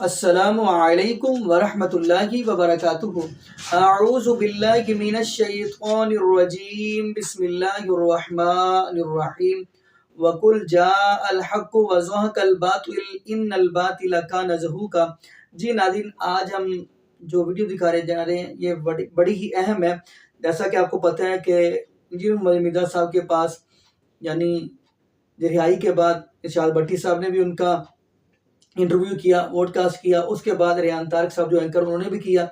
السلام علیکم ورحمۃ اللہ وبرکاتہ۔ اعوذ باللہ من الشیطان الرجیم، بسم اللہ الرحمن الرحیم۔ وَقُلْ جَاءَ الْحَقُّ وَزَهَقَ الْبَاطِلُ إِنَّ الْبَاطِلَ كَانَ زَهُوقًا۔ جی ناظرین، آج ہم جو ویڈیو دکھا رہے جا رہے ہیں یہ بڑی ہی اہم ہے۔ جیسا کہ آپ کو پتہ ہے کہ انجینئر محمد مرزا صاحب کے پاس یعنی رہائی کے بعد ارشاد بھٹی صاحب نے بھی ان کا انٹرویو کیا، ووڈ کاسٹ کیا، اس کے بعد ریحان طارق صاحب جو اینکر انہوں نے بھی کیا۔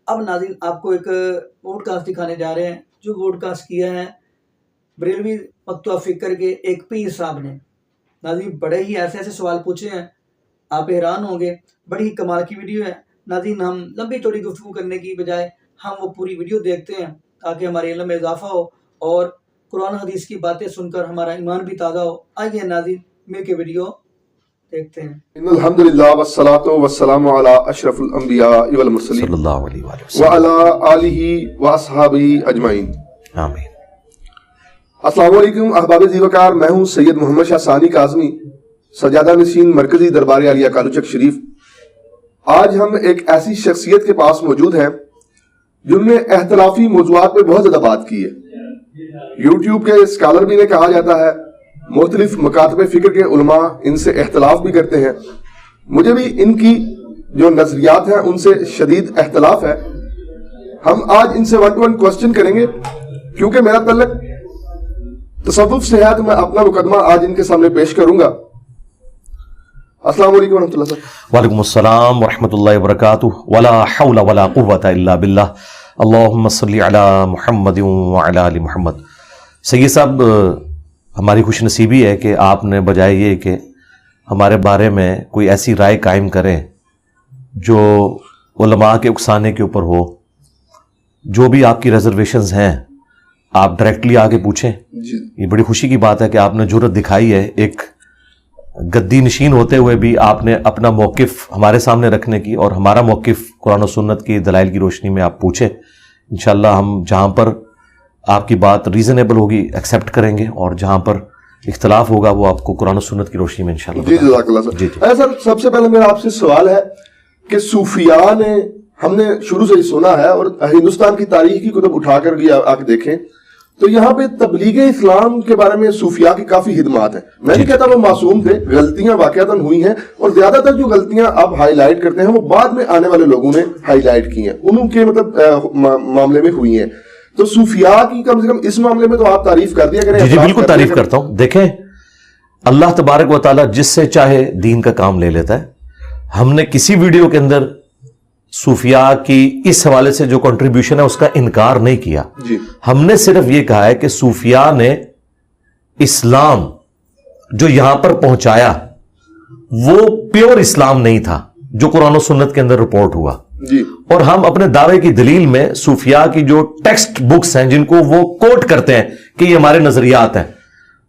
اب ناظرین آپ کو ایک ووڈ کاسٹ دکھانے جا رہے ہیں جو ووڈ کاسٹ کیا ہے بریلوی مقطوعہ فکر کے ایک پیر صاحب نے۔ ناظرین بڑے ہی ایسے سوال پوچھے ہیں، آپ حیران ہوں گے، بڑی ہی کمال کی ویڈیو ہے۔ ناظرین ہم لمبی چوڑی گفتگو کرنے کی بجائے ہم وہ پوری ویڈیو دیکھتے ہیں تاکہ ہمارے علم میں اضافہ ہو اور قرآن حدیث کی باتیں سن کر ہمارا ایمان بھی تازہ ہو۔ آئیے ناظرین مل کے ویڈیو دیکھتے ہیں۔ الحمدللہ والصلاة والسلام علی اشرف الانبیاء والمرسلین صلی اللہ علیہ وآلہ وسلم وعلی آلہ واصحابہ اجمعین، آمین۔ السلام علیکم احباب زیوکار، میں ہوں سید محمد شاہ ثانی کاظمی، سجادہ نشین مرکزی دربار عالیہ کالوچک شریف۔ آج ہم ایک ایسی شخصیت کے پاس موجود ہیں جن نے اختلافی موضوعات پہ بہت زیادہ بات کی ہے۔ یوٹیوب کے اسکالر بھی نے کہا جاتا ہے، مختلف مکاتب فکر کے علماء ان سے اختلاف بھی کرتے ہیں۔ مجھے بھی ان کی جو نظریات ہیں ان سے شدید اختلاف ہے۔ ہم آج ان سے 1 to 1 کوسچن کریں گے۔ کیونکہ میرا تعلق تصوف سے ہے تو میں اپنا مقدمہ آج ان کے سامنے پیش کروں گا۔ السلام علیکم ورحمۃ اللہ صاحب۔ وعلیکم السلام ورحمۃ اللہ وبرکاتہ۔ ولا حول ولا قوة الا باللہ، اللہم صلی علی محمد وعلی آل محمد۔ سید صاحب، ہماری خوش نصیبی ہے کہ آپ نے بجائے یہ کہ ہمارے بارے میں کوئی ایسی رائے قائم کریں جو علماء کے اکسانے کے اوپر ہو، جو بھی آپ کی ریزرویشنز ہیں آپ ڈائریکٹلی آگے پوچھیں۔ یہ بڑی خوشی کی بات ہے کہ آپ نے جرأت دکھائی ہے، ایک گدی نشین ہوتے ہوئے بھی آپ نے اپنا موقف ہمارے سامنے رکھنے کی، اور ہمارا موقف قرآن و سنت کی دلائل کی روشنی میں آپ پوچھیں۔ انشاءاللہ ہم جہاں پر آپ کی بات ریزنیبل ہوگی ایکسیپٹ کریں گے، اور جہاں پر اختلاف ہوگا وہ آپ کو قرآن و سنت کی روشنی میں انشاءاللہ جی جزاک اللہ سر۔ جی سر سب سے پہلے میرا آپ سے سوال ہے کہ صوفیاء نے، ہم نے شروع سے ہی سنا ہے اور ہندوستان کی تاریخ کی کتب اٹھا کر بھی آ کے دیکھیں تو یہاں پہ تبلیغ اسلام کے بارے میں صوفیاء کی کافی خدمات ہیں۔ میں نہیں کہتا وہ معصوم تھے، غلطیاں واقعتاً ہوئی ہیں، اور زیادہ تر جو غلطیاں آپ ہائی لائٹ کرتے ہیں وہ بعد میں آنے والے لوگوں نے ہائی لائٹ کی ہیں، انہوں کے معاملے میں ہوئی ہیں۔ تو صوفیاء کی کم سے کم اس معاملے میں تو آپ تعریف کر دیا کریں۔ جی بالکل تعریف کرتا ہوں۔ دیکھیں، اللہ تبارک و تعالیٰ جس سے چاہے دین کا کام لے لیتا ہے۔ ہم نے کسی ویڈیو کے اندر صوفیاء کی اس حوالے سے جو کنٹریبیوشن ہے اس کا انکار نہیں کیا۔ جی ہم نے صرف یہ کہا ہے کہ صوفیاء نے اسلام جو یہاں پر پہنچایا وہ پیور اسلام نہیں تھا جو قرآن و سنت کے اندر رپورٹ ہوا۔ جی، اور ہم اپنے دعوے کی دلیل میں صوفیاء کی جو ٹیکسٹ بکس ہیں جن کو وہ کوٹ کرتے ہیں کہ یہ ہمارے نظریات ہیں،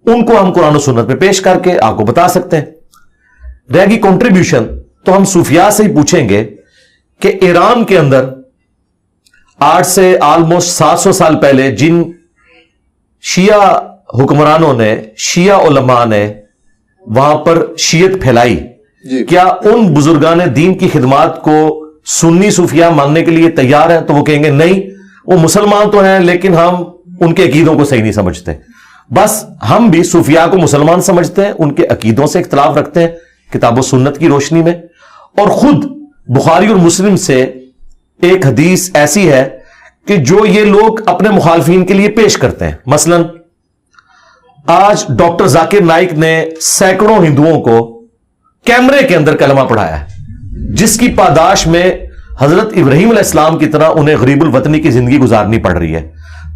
ان کو ہم قرآن و سنت میں پیش کر کے آپ کو بتا سکتے ہیں۔ رہ گی کنٹریبیوشن، تو ہم صوفیاء سے ہی پوچھیں گے کہ ایران کے اندر آج سے آلموسٹ 700 سال پہلے جن شیعہ حکمرانوں نے، شیعہ علماء نے وہاں پر شیعت پھیلائی، کیا ان بزرگان دین کی خدمات کو سنی صوفیاء ماننے کے لیے تیار ہیں؟ تو وہ کہیں گے نہیں، وہ مسلمان تو ہیں لیکن ہم ان کے عقیدوں کو صحیح نہیں سمجھتے۔ بس ہم بھی صوفیاء کو مسلمان سمجھتے ہیں، ان کے عقیدوں سے اختلاف رکھتے ہیں کتاب و سنت کی روشنی میں، اور خود بخاری اور مسلم سے ایک حدیث ایسی ہے کہ جو یہ لوگ اپنے مخالفین کے لیے پیش کرتے ہیں۔ مثلا آج ڈاکٹر ذاکر نائک نے سینکڑوں ہندوؤں کو کیمرے کے اندر کلمہ پڑھایا ہے، جس کی پاداش میں حضرت ابراہیم علیہ السلام کی طرح انہیں غریب الوطنی کی زندگی گزارنی پڑ رہی ہے۔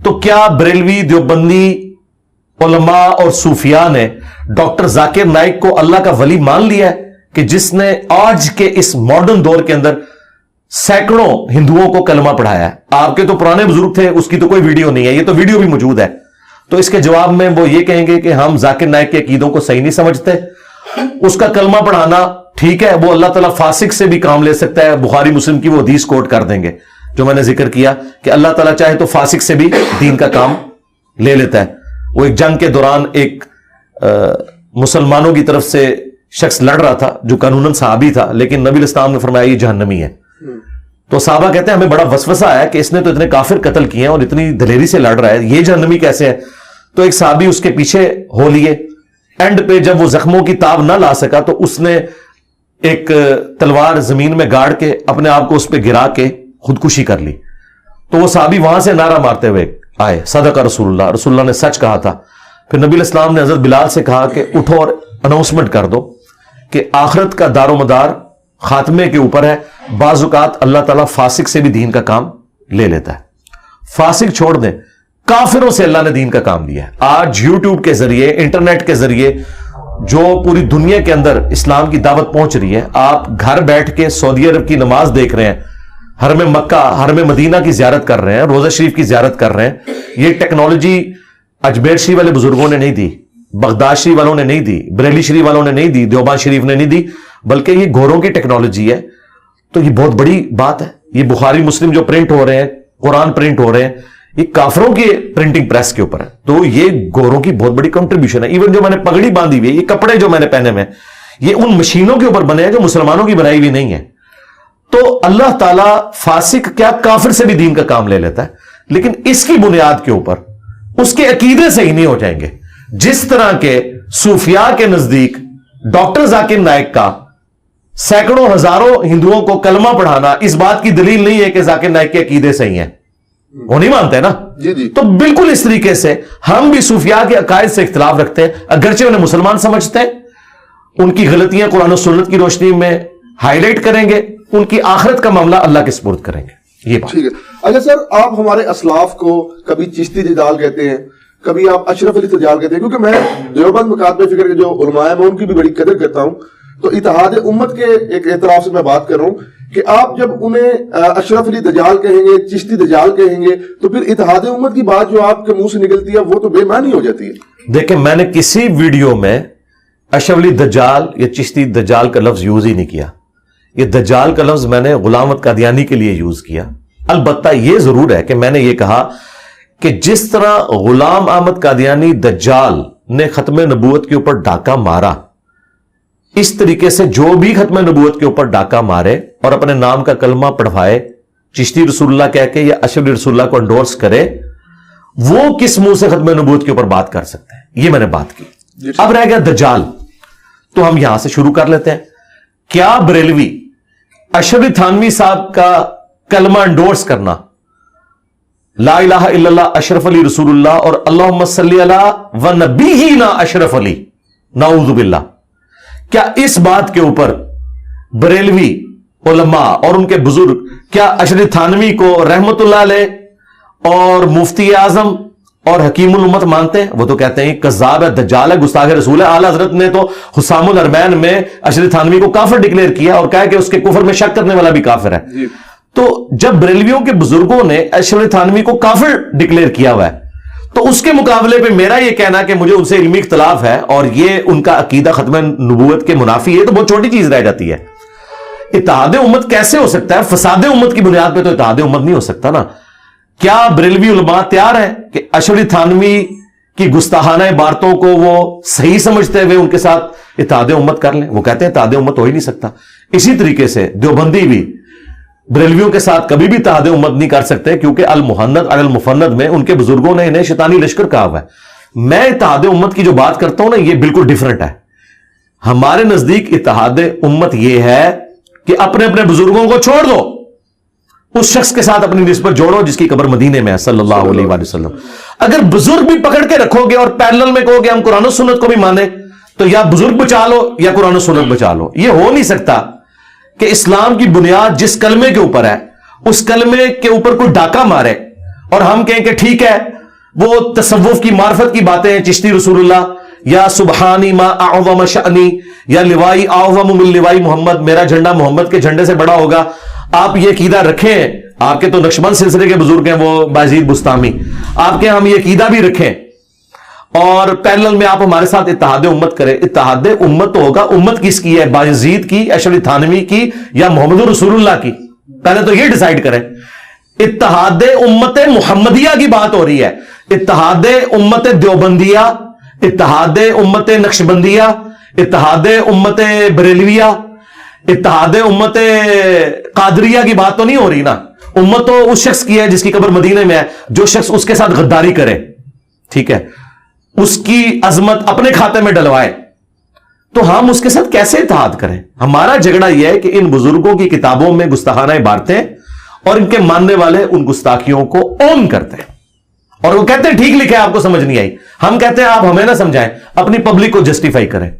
تو کیا بریلوی دیوبندی علماء اور صوفیاء نے ڈاکٹر ذاکر نائک کو اللہ کا ولی مان لیا ہے کہ جس نے آج کے اس ماڈرن دور کے اندر سینکڑوں ہندوؤں کو کلمہ پڑھایا ہے؟ آپ کے تو پرانے بزرگ تھے، اس کی تو کوئی ویڈیو نہیں ہے، یہ تو ویڈیو بھی موجود ہے۔ تو اس کے جواب میں وہ یہ کہیں گے کہ ہم ذاکر نائک کے عقیدوں کو صحیح نہیں سمجھتے۔ اس کا کلمہ پڑھانا ٹھیک ہے، وہ اللہ تعالیٰ فاسق سے بھی کام لے سکتا ہے، بخاری مسلم کی وہ حدیث کوٹ کر دیں گے جو میں نے ذکر کیا کہ اللہ تعالیٰ چاہے تو فاسق سے بھی دین کا کام لے لیتا ہے۔ وہ ایک جنگ کے دوران ایک مسلمانوں کی طرف سے شخص لڑ رہا تھا، جو قانوناً صحابی تھا, لیکن نبی علیہ السلام نے فرمایا یہ جہنمی ہے. تو صحابہ کہتے ہیں ہمیں بڑا وسوسہ آیا کہ اس نے تو اتنے کافر قتل کیے ہیں اور اتنی دلیری سے لڑ رہا ہے, یہ جہنمی کیسے ہے؟ تو ایک صحابی اس کے پیچھے ہو لیے. اینڈ پہ جب وہ زخموں کی تاب نہ لا سکا تو اس نے ایک تلوار زمین میں گاڑ کے اپنے آپ کو اس پہ گرا کے خودکشی کر لی. تو وہ صحابی وہاں سے نعرہ مارتے ہوئے آئے, صدق رسول اللہ, رسول اللہ نے سچ کہا تھا. پھر نبی علیہ السلام نے حضرت بلال سے کہا کہ اٹھو اور اناؤنسمنٹ کر دو کہ آخرت کا دار و مدار خاتمے کے اوپر ہے. بعض اوقات اللہ تعالیٰ فاسق سے بھی دین کا کام لے لیتا ہے. فاسق چھوڑ دیں, کافروں سے اللہ نے دین کا کام لیا ہے. آج یوٹیوب کے ذریعے, انٹرنیٹ کے ذریعے جو پوری دنیا کے اندر اسلام کی دعوت پہنچ رہی ہے, آپ گھر بیٹھ کے سعودی عرب کی نماز دیکھ رہے ہیں, حرم مکہ حرم مدینہ کی زیارت کر رہے ہیں, روزہ شریف کی زیارت کر رہے ہیں. یہ ٹیکنالوجی اجمیر شریف والے بزرگوں نے نہیں دی, بغداد شریف والوں نے نہیں دی, بریلی شریف والوں نے نہیں دی, دیوبند شریف نے نہیں دی, بلکہ یہ گوروں کی ٹیکنالوجی ہے. تو یہ بہت بڑی بات ہے. یہ بخاری مسلم جو پرنٹ ہو رہے ہیں, قرآن پرنٹ ہو رہے ہیں, یہ کافروں کی پرنٹنگ پریس کے اوپر ہے. تو یہ گوروں کی بہت بڑی کنٹریبیوشن ہے. ایون جو میں نے پگڑی باندھی ہوئی ہے, یہ کپڑے جو میں نے پہنے میں, یہ ان مشینوں کے اوپر بنے ہیں جو مسلمانوں کی بنائی ہوئی نہیں ہے. تو اللہ تعالیٰ فاسق کیا کافر سے بھی دین کا کام لے لیتا ہے, لیکن اس کی بنیاد کے اوپر اس کے عقیدے سے ہی نہیں ہو جائیں گے. جس طرح کے صوفیاء کے نزدیک ڈاکٹر ذاکر نائک کا سینکڑوں ہزاروں ہندوؤں کو کلمہ پڑھانا اس بات کی دلیل نہیں ہے کہ ذاکر نائک کے عقیدے صحیح ہیں, وہ نہیں مانتے نا. تو بالکل اس طریقے سے ہم بھی صوفیاء کے عقائد سے اختلاف رکھتے ہیں, اگرچہ انہیں مسلمان سمجھتے ہیں. ان کی غلطیاں قرآن و سنت کی روشنی میں ہائی لائٹ کریں گے, ان کی آخرت کا معاملہ اللہ کے سپرد کریں گے. یہ بات ٹھیک ہے. اچھا سر, آپ ہمارے اسلاف کو کبھی چشتی دجال کہتے ہیں, کبھی آپ اشرف علی دجال کہتے ہیں, کیونکہ میں دیوبند مکاتب فکر کے جو علماء ہیں میں ان کی بھی بڑی قدر کرتا ہوں. تو اتحاد امت کے ایک اعتراف سے میں بات کر رہا ہوں کہ آپ جب انہیں اشرف علی دجال کہیں گے, چشتی دجال کہیں گے, تو پھر اتحاد امت کی بات جو آپ کے منہ سے نکلتی ہے وہ تو بے معنی ہو جاتی ہے. دیکھیں, میں نے کسی ویڈیو میں اشرف علی دجال یا چشتی دجال کا لفظ یوز ہی نہیں کیا. یہ دجال کا لفظ میں نے غلام احمد قادیانی کے لیے یوز کیا. البتہ یہ ضرور ہے کہ میں نے یہ کہا کہ جس طرح غلام احمد قادیانی دجال نے ختم نبوت کے اوپر ڈاکہ مارا, اس طریقے سے جو بھی ختم نبوت کے اوپر ڈاکہ مارے اور اپنے نام کا کلمہ پڑھوائے, چشتی رسول اللہ کہہ کے یا اشرف علی رسول اللہ کو انڈورس کرے, وہ کس منہ سے ختم نبوت کے اوپر بات کر سکتے ہیں. یہ میں نے بات کی. اب رہ گیا دجال, تو ہم یہاں سے شروع کر لیتے ہیں. کیا بریلوی اشرف علی تھانوی صاحب کا کلمہ انڈورس کرنا, لا الہ الا اللہ اشرف علی رسول اللہ اور اللہم صلی علی و نبینا اشرف علی, نعوذ باللہ, کیا اس بات کے اوپر بریلوی علماء اور ان کے بزرگ کیا اشرف علی تھانوی کو رحمت اللہ علیہ اور مفتی اعظم اور حکیم الامت مانتے ہیں؟ وہ تو کہتے ہیں کذاب ہے, دجال ہے, گستاخ رسول ہے. اعلیٰ حضرت نے تو حسام الارمین میں اشرف علی تھانوی کو کافر ڈکلیئر کیا اور کہا کہ اس کے کفر میں شک کرنے والا بھی کافر ہے. تو جب بریلویوں کے بزرگوں نے اشرف علی تھانوی کو کافر ڈکلیئر کیا ہوا ہے, تو اس کے مقابلے پہ میرا یہ کہنا کہ مجھے ان سے علمی اختلاف ہے اور یہ ان کا عقیدہ ختم نبوت کے منافی ہے, تو بہت چھوٹی چیز رہ جاتی ہے. اتحاد امت کیسے ہو سکتا ہے؟ فساد امت کی بنیاد پہ تو اتحاد امت نہیں ہو سکتا نا. کیا بریلوی علماء تیار ہیں کہ اشرف علی تھانوی کی گستاخانہ عبارتوں کو وہ صحیح سمجھتے ہوئے ان کے ساتھ اتحاد امت کر لیں؟ وہ کہتے ہیں اتحاد امت ہو ہی نہیں سکتا. اسی طریقے سے دیوبندی بھی بریلویوں کے ساتھ کبھی بھی اتحاد امت نہیں کر سکتے, کیونکہ المحند علی المفند میں ان کے بزرگوں نے انہیں شیطانی لشکر کہا ہوا ہے. میں اتحاد امت کی جو بات کرتا ہوں نا, یہ بالکل ڈیفرنٹ ہے. ہمارے نزدیک اتحاد امت یہ ہے کہ اپنے اپنے بزرگوں کو چھوڑ دو, اس شخص کے ساتھ اپنی نسبت جوڑو جس کی قبر مدینے میں ہے صلی اللہ علیہ وآلہ وسلم. اگر بزرگ بھی پکڑ کے رکھو گے اور پیرلل میں کہو گے ہم قرآن و سنت کو بھی مانیں, تو یا بزرگ بچا لو یا قرآن و سنت بچا لو. یہ ہو نہیں سکتا کہ اسلام کی بنیاد جس کلمے کے اوپر ہے اس کلمے کے اوپر کوئی ڈاکہ مارے اور ہم کہیں کہ ٹھیک ہے وہ تصوف کی معرفت کی باتیں ہیں, چشتی رسول اللہ یا سبحانی ما اعظم شأنی یا لوائی اعظم من لوائی محمد, میرا جھنڈا محمد کے جھنڈے سے بڑا ہوگا. آپ یہ عقیدہ رکھیں, آپ کے تو نقشبند سلسلے کے بزرگ ہیں وہ بایزید بستامی, آپ کے ہم یہ عقیدہ بھی رکھیں اور پیرلل میں آپ ہمارے ساتھ اتحاد امت کریں. اتحاد امت تو ہوگا, امت کس کی ہے, بایزید کی, اشرف علی تھانوی کی یا محمد رسول اللہ کی؟ پہلے تو یہ ڈیسائیڈ کریں. اتحاد امت محمدیہ کی بات ہو رہی ہے, اتحاد امت دیوبندیہ, اتحاد امت نقشبندیہ, اتحاد امت بریلویہ, اتحاد امت قادریہ کی بات تو نہیں ہو رہی نا. امت تو اس شخص کی ہے جس کی قبر مدینے میں ہے, جو شخص اس کے ساتھ غداری کرے, ٹھیک ہے, اس کی عظمت اپنے کھاتے میں ڈلوائے, تو ہم اس کے ساتھ کیسے اتحاد کریں؟ ہمارا جھگڑا یہ ہے کہ ان بزرگوں کی کتابوں میں گستاخانہ عبارتیں اور ان کے ماننے والے ان گستاخیوں کو اون کرتے ہیں, اور وہ کہتے ہیں ٹھیک لکھے, آپ کو سمجھ نہیں آئی. ہم کہتے ہیں آپ ہمیں نہ سمجھائیں, اپنی پبلک کو جسٹیفائی کریں.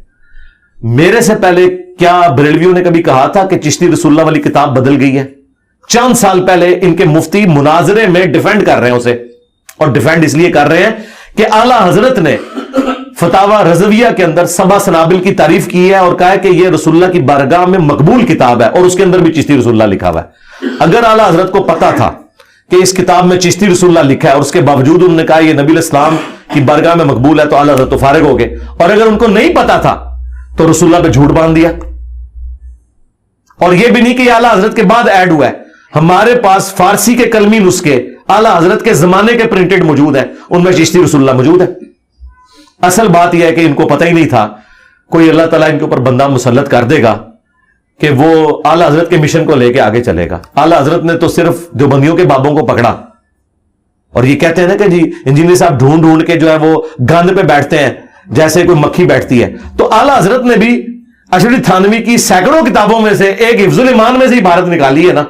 میرے سے پہلے کیا بریلویوں نے کبھی کہا تھا کہ چشتی رسول اللہ والی کتاب بدل گئی ہے؟ چند سال پہلے ان کے مفتی مناظرے میں ڈیفینڈ کر رہے ہیں اسے, اور ڈیفینڈ اس لیے کر رہے ہیں کہ اعلی حضرت نے فتاوی رضویہ کے اندر سبع سنابل کی تعریف کی ہے اور کہا ہے کہ یہ رسول اللہ کی بارگاہ میں مقبول کتاب ہے, اور اس کے اندر بھی چشتی رسول اللہ لکھا ہوا ہے. اگر اعلی حضرت کو پتا تھا کہ اس کتاب میں چشتی رسول اللہ لکھا ہے اور اس کے باوجود انہوں نے کہا یہ نبی الاسلام کی بارگاہ میں مقبول ہے, تو اعلی حضرت تو فارغ ہو گئے. اور اگر ان کو نہیں پتا تھا تو رسول اللہ پہ جھوٹ باندھ دیا. اور یہ بھی نہیں کہ یہ اعلی حضرت کے بعد ایڈ ہوا ہے, ہمارے پاس فارسی کے کلمی نسخے اعلی حضرت کے زمانے کے پرنٹڈ موجود ہیں, ان میں چشتی رسول اللہ موجود ہے. اصل بات یہ ہے کہ ان کو پتہ ہی نہیں تھا, کوئی اللہ تعالیٰ ان کے اوپر بندہ مسلط کر دے گا کہ وہ اعلی حضرت کے مشن کو لے کے آگے چلے گا. اعلی حضرت نے تو صرف دیوبندیوں کے بابوں کو پکڑا, اور یہ کہتے ہیں نا کہ جی انجینئر صاحب ڈھونڈ ڈھونڈ کے جو ہے وہ گند پہ بیٹھتے ہیں جیسے کوئی مکھی بیٹھتی ہے. تو اعلی حضرت نے بھی اشرف تھانوی کی سینکڑوں کتابوں میں سے ایک حفظ الایمان میں سے عبارت نکالی ہے نا,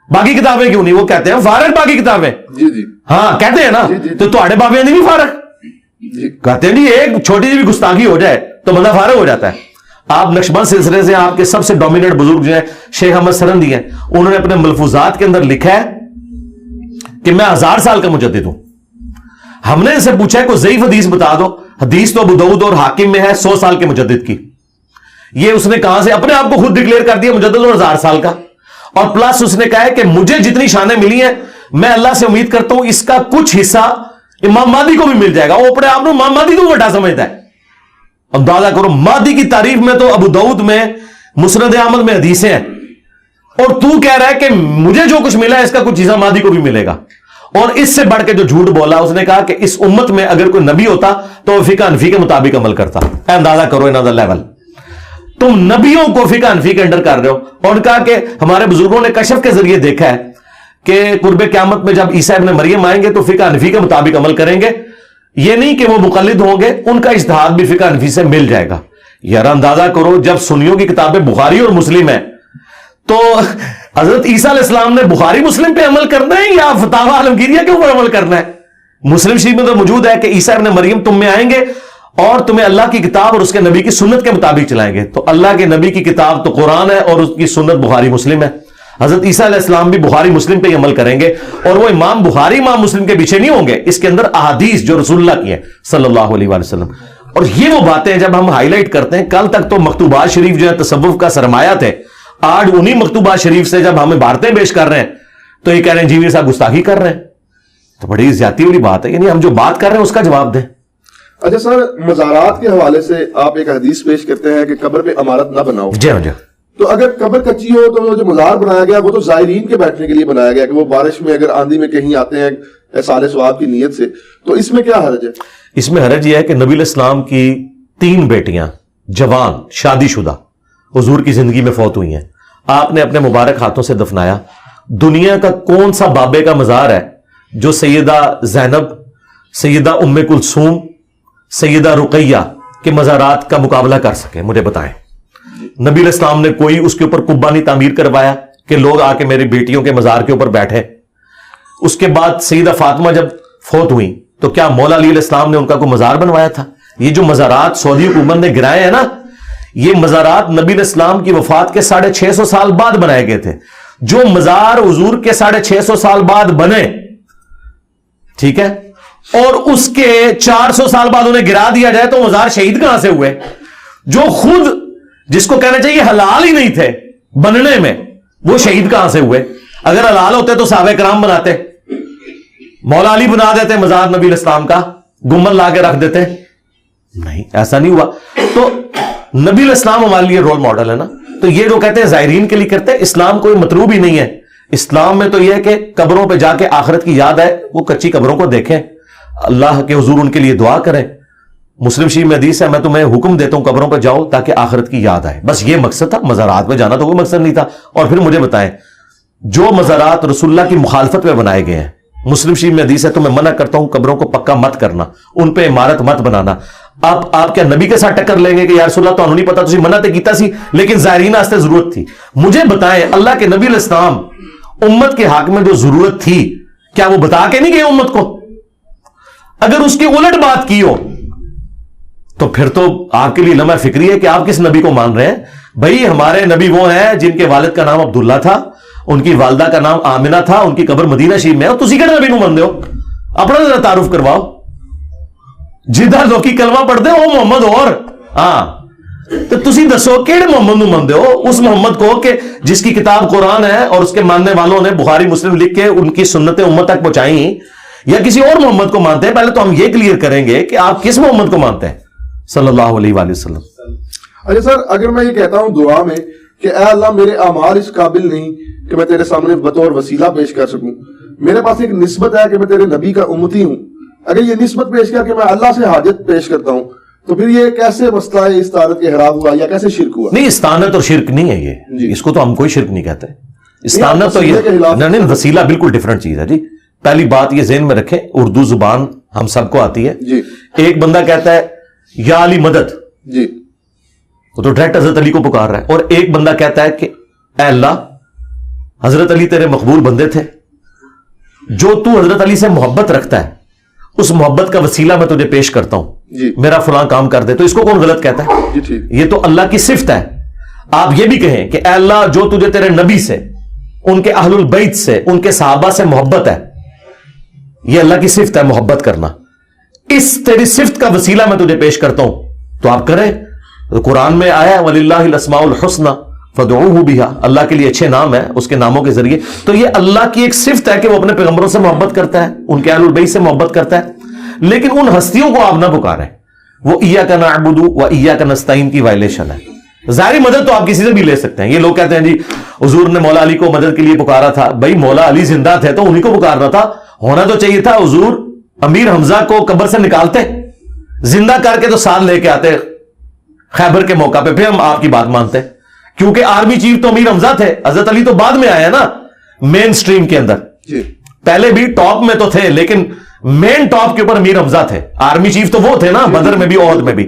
باقی کتابیں کیوں نہیں؟ وہ کہتے ہیں فارغ باقی کتابیں. جی جی ہاں کہتے ہیں نا, تو تھوڑے بابے نہیں فارغ کہتے ہیں جی ایک چھوٹی سی بھی گستاخی ہو جائے تو بندہ فارغ ہو جاتا ہے. آپ نقشبند سلسلے سے آپ کے سب سے ڈومیننٹ بزرگ جو ہیں شیخ احمد سرندی ہیں, انہوں نے اپنے ملفوظات کے اندر لکھا ہے کہ میں 1000 سال کا مجدد ہوں. ہم نے ان سے پوچھا ہے کوئی ضعیف حدیث بتا دو, حدیث تو ابو داؤد اور حاکم میں ہے 100 سال کے مجدد کی. یہ اس نے کہاں سے اپنے آپ کو خود ڈکلیئر کر دیا مجدد اور 1000 سال کا, اور پلس اس نے کہا ہے کہ مجھے جتنی شانیں ملی ہیں میں اللہ سے امید کرتا ہوں اس کا کچھ حصہ امام مہدی کو بھی مل جائے گا. وہ اپنے آپ کو امام مہدی تو بڑا سمجھتا ہے. اندازہ کرو, مہدی کی تعریف میں تو ابو داؤد میں مسند احمد میں حدیثیں ہیں, اور تو کہہ رہا ہے کہ مجھے جو کچھ ملا ہے اس کا کچھ حصہ مہدی کو بھی ملے گا. اور اس سے بڑھ کے جو جھوٹ بولا, اس نے کہا کہ اس امت میں اگر کوئی نبی ہوتا تو وہ فقہ حنفی کے مطابق عمل کرتا. اندازہ کرو انادر لیول, تم نبیوں کو فقہ حنفی کے انڈر کر رہے ہو. اور کہا کہ ہمارے بزرگوں نے کشف کے ذریعے دیکھا ہے کہ قرب قیامت میں جب عیسیٰ ابن مریم آئیں گے تو فقہ حنفی کے مطابق عمل کریں گے. یہ نہیں کہ وہ مقلد ہوں گے, ان کا اجتہاد بھی فقہ حنفی سے مل جائے گا. یار اندازہ کرو, جب سنیوں کی کتابیں بخاری اور مسلم ہیں تو حضرت عیسیٰ علیہ السلام نے بخاری مسلم پہ عمل کرنا ہے یا فتاوی عالمگیریہ کے اوپر عمل کرنا ہے؟ مسلم شریف میں تو موجود ہے کہ عیسیٰ ابن مریم تم میں آئیں گے اور تمہیں اللہ کی کتاب اور اس کے نبی کی سنت کے مطابق چلائیں گے. تو اللہ کے نبی کی کتاب تو قرآن ہے اور اس کی سنت بخاری مسلم ہے. حضرت عیسیٰ علیہ السلام بھی بخاری مسلم پہ ہی عمل کریں گے, اور وہ امام بخاری امام مسلم کے پیچھے نہیں ہوں گے. اس کے اندر احادیث جو رسول اللہ کی ہیں صلی اللہ علیہ وآلہ وسلم, اور یہ وہ باتیں جب ہم ہائی لائٹ کرتے ہیں. کل تک تو مکتوبات شریف جو ہے تصوف کا سرمایہ تھے, آج انہی مکتوبات شریف سے جب ہمیں عبارتیں پیش کر رہے ہیں تو یہ کہہ رہے ہیں انجینئر صاحب گستاخی کر رہے ہیں. تو بڑی زیادتی والی بات ہے. یعنی ہم جو بات کر رہے ہیں اس کا جواب دیں. اچھا سر, مزارات کے حوالے سے آپ ایک حدیث پیش کرتے ہیں کہ قبر پہ عمارت نہ بناؤ. جی جی. تو اگر قبر کچی ہو تو جو مزار بنایا گیا وہ تو زائرین کے بیٹھنے کے لیے بنایا گیا, کہ وہ بارش میں اگر آندھی میں کہیں آتے ہیں احسان ثواب کی نیت سے, تو اس میں کیا حرج ہے؟ اس میں حرج یہ ہے کہ نبی علیہ السلام کی 3 بیٹیاں جوان شادی شدہ حضور کی زندگی میں فوت ہوئی ہیں. آپ نے اپنے مبارک ہاتھوں سے دفنایا. دنیا کا کون سا بابے کا مزار ہے جو سیدہ زینب, سیدہ ام کلثوم, سیدہ رقیہ کے مزارات کا مقابلہ کر سکے؟ مجھے بتائیں. نبی علیہ السلام نے کوئی اس کے اوپر قبہ نہیں تعمیر کروایا کہ لوگ آ کے میری بیٹیوں کے مزار کے اوپر بیٹھے. اس کے بعد سیدہ فاطمہ جب فوت ہوئی تو کیا مولا علی علیہ السلام نے ان کا کوئی مزار بنوایا تھا؟ یہ جو مزارات سعودی حکومت نے گرائے ہیں نا, یہ مزارات نبی علیہ السلام کی وفات کے 650 سال بعد بنائے گئے تھے. جو مزار حضور کے 650 سال بعد بنے, ٹھیک ہے, اور اس کے 400 سال بعد انہیں گرا دیا جائے تو مزار شہید کہاں سے ہوئے؟ جو خود جس کو کہنا چاہیے حلال ہی نہیں تھے بننے میں, وہ شہید کہاں سے ہوئے؟ اگر حلال ہوتے تو صحابہ کرام بناتے, مولا علی بنا دیتے مزار نبی علیہ السلام کا, گنبد لا کے رکھ دیتے. نہیں, ایسا نہیں ہوا. تو نبی علیہ السلام ہمارے لیے رول ماڈل ہے نا. تو یہ جو کہتے ہیں زائرین کے لیے کرتے ہیں, اسلام کوئی مطلوب ہی نہیں ہے. اسلام میں تو یہ ہے کہ قبروں پہ جا کے آخرت کی یاد آئے, وہ کچی قبروں کو دیکھیں, اللہ کے حضور ان کے لیے دعا کریں, مسلم شریف میں حدیث ہے میں تمہیں حکم دیتا ہوں قبروں پہ جاؤ تاکہ آخرت کی یاد آئے. بس یہ مقصد تھا, مزارات پہ جانا تو کوئی مقصد نہیں تھا. اور پھر مجھے بتائیں جو مزارات رسول اللہ کی مخالفت میں بنائے گئے ہیں, مسلم شریف میں حدیث ہے تو میں منع کرتا ہوں قبروں کو پکا مت کرنا, ان پہ عمارت مت بنانا. آپ کیا نبی کے ساتھ ٹکر لیں گے کہ یا رسول اللہ تو نہیں پتا, تجھے منع تے کیتا سی لیکن زائرین واسطے ضرورت تھی. مجھے بتائیں اللہ کے نبی علیہ السلام امت کے حق میں جو ضرورت تھی کیا وہ بتا کے نہیں گئے امت کو؟ اگر اس کی الٹ بات کی ہو تو پھر تو آپ کے لیے لمحہ فکری ہے کہ آپ کس نبی کو مان رہے ہیں. بھائی ہمارے نبی وہ ہیں جن کے والد کا نام عبداللہ تھا, ان کی والدہ کا نام آمنہ تھا, ان کی قبر مدینہ شریف میں ہے, اور تسی کہڑے نبی کو مانتے ہو؟ اپنا ذرا تعارف کرواؤ. جدھر لوکی کلمہ پڑھتے ہو محمد اور تو تسی دسو کیڑے محمد نو مانتے ہو؟ اس محمد کو کہ جس کی کتاب قرآن ہے اور اس کے ماننے والوں نے بخاری مسلم لکھ کے ان کی سنتیں امت تک پہنچائیں, یا کسی اور محمد کو مانتے ہیں؟ پہلے تو ہم یہ کلیئر کریں گے کہ آپ کس محمد کو مانتے ہیں صلی اللہ علیہ وآلہ وسلم. اچھا سر, اگر میں یہ کہتا ہوں دعا میں کہ اے اللہ میرے اعمال اس قابل نہیں کہ میں تیرے سامنے بطور وسیلہ پیش کر سکوں, میرے پاس ایک نسبت ہے کہ میں تیرے نبی کا امتی ہوں, اگر یہ نسبت پیش کر کے میں اللہ سے حاجت پیش کرتا ہوں تو پھر یہ کیسے مسئلہ ہے استعانت کے حرام ہوا یا کیسے شرک ہوا؟ نہیں, استعانت اور شرک نہیں ہے یہ جی. اس کو تو ہم کوئی شرک نہیں کہتے. استعانت تو یہ نہیں, وسیلہ بالکل ڈیفرنٹ چیز ہے جی. پہلی بات یہ ذہن میں رکھیں, اردو زبان ہم سب کو آتی ہے جی. ایک بندہ کہتا ہے یا علی مدد جی, وہ تو ڈائریکٹ حضرت علی کو پکار رہا ہے, اور ایک بندہ کہتا ہے کہ اے اللہ حضرت علی تیرے مقبول بندے تھے, جو تو حضرت علی سے محبت رکھتا ہے اس محبت کا وسیلہ میں تجھے پیش کرتا ہوں جی. میرا فلاں کام کر دے. تو اس کو کون غلط کہتا ہے؟ جی ٹھیک. یہ تو اللہ کی صفت ہے. آپ یہ بھی کہیں کہ اے اللہ جو تجھے تیرے نبی سے, ان کے اہل البیت سے, ان کے صحابہ سے محبت ہے, یہ اللہ کی صفت ہے محبت کرنا, اس تیری صفت کا وسیلہ میں تجھے پیش کرتا ہوں تو آپ کریں. قرآن میں آیا ہے وَلِلَّهِ الْأَسْمَاءُ الْحُسْنَى فَادْعُوهُ بِهَا, اللہ کے لیے اچھے نام ہے, اس کے ناموں کے ذریعے. تو یہ اللہ کی ایک صفت ہے کہ وہ اپنے پیغمبروں سے محبت کرتا ہے, ان کے اہل البیت سے محبت کرتا ہے, لیکن ان ہستیوں کو آپ نہ پکاریں. وہ ایاک نعبد و ایاک نستعین کی وائلیشن ہے. ظاہری مدد تو آپ کسی سے بھی لے سکتے ہیں. یہ لوگ کہتے ہیں جی حضور نے مولا علی کو مدد کے لیے پکارا تھا. بھائی مولا علی زندہ تھے تو انہی کو پکارنا تھا, ہونا تو چاہیے تھا حضور امیر حمزہ کو قبر سے نکالتے, زندہ کر کے تو ساتھ لے کے آتے خیبر کے موقع پہ, پھر ہم آپ کی بات مانتے, کیونکہ آرمی چیف تو امیر حمزہ تھے, حضرت علی تو بعد میں آئے نا مین سٹریم کے اندر. پہلے بھی ٹاپ میں تو تھے لیکن مین ٹاپ کے اوپر امیر حمزہ تھے, آرمی چیف تو وہ تھے نا بدر میں بھی عہد میں بھی.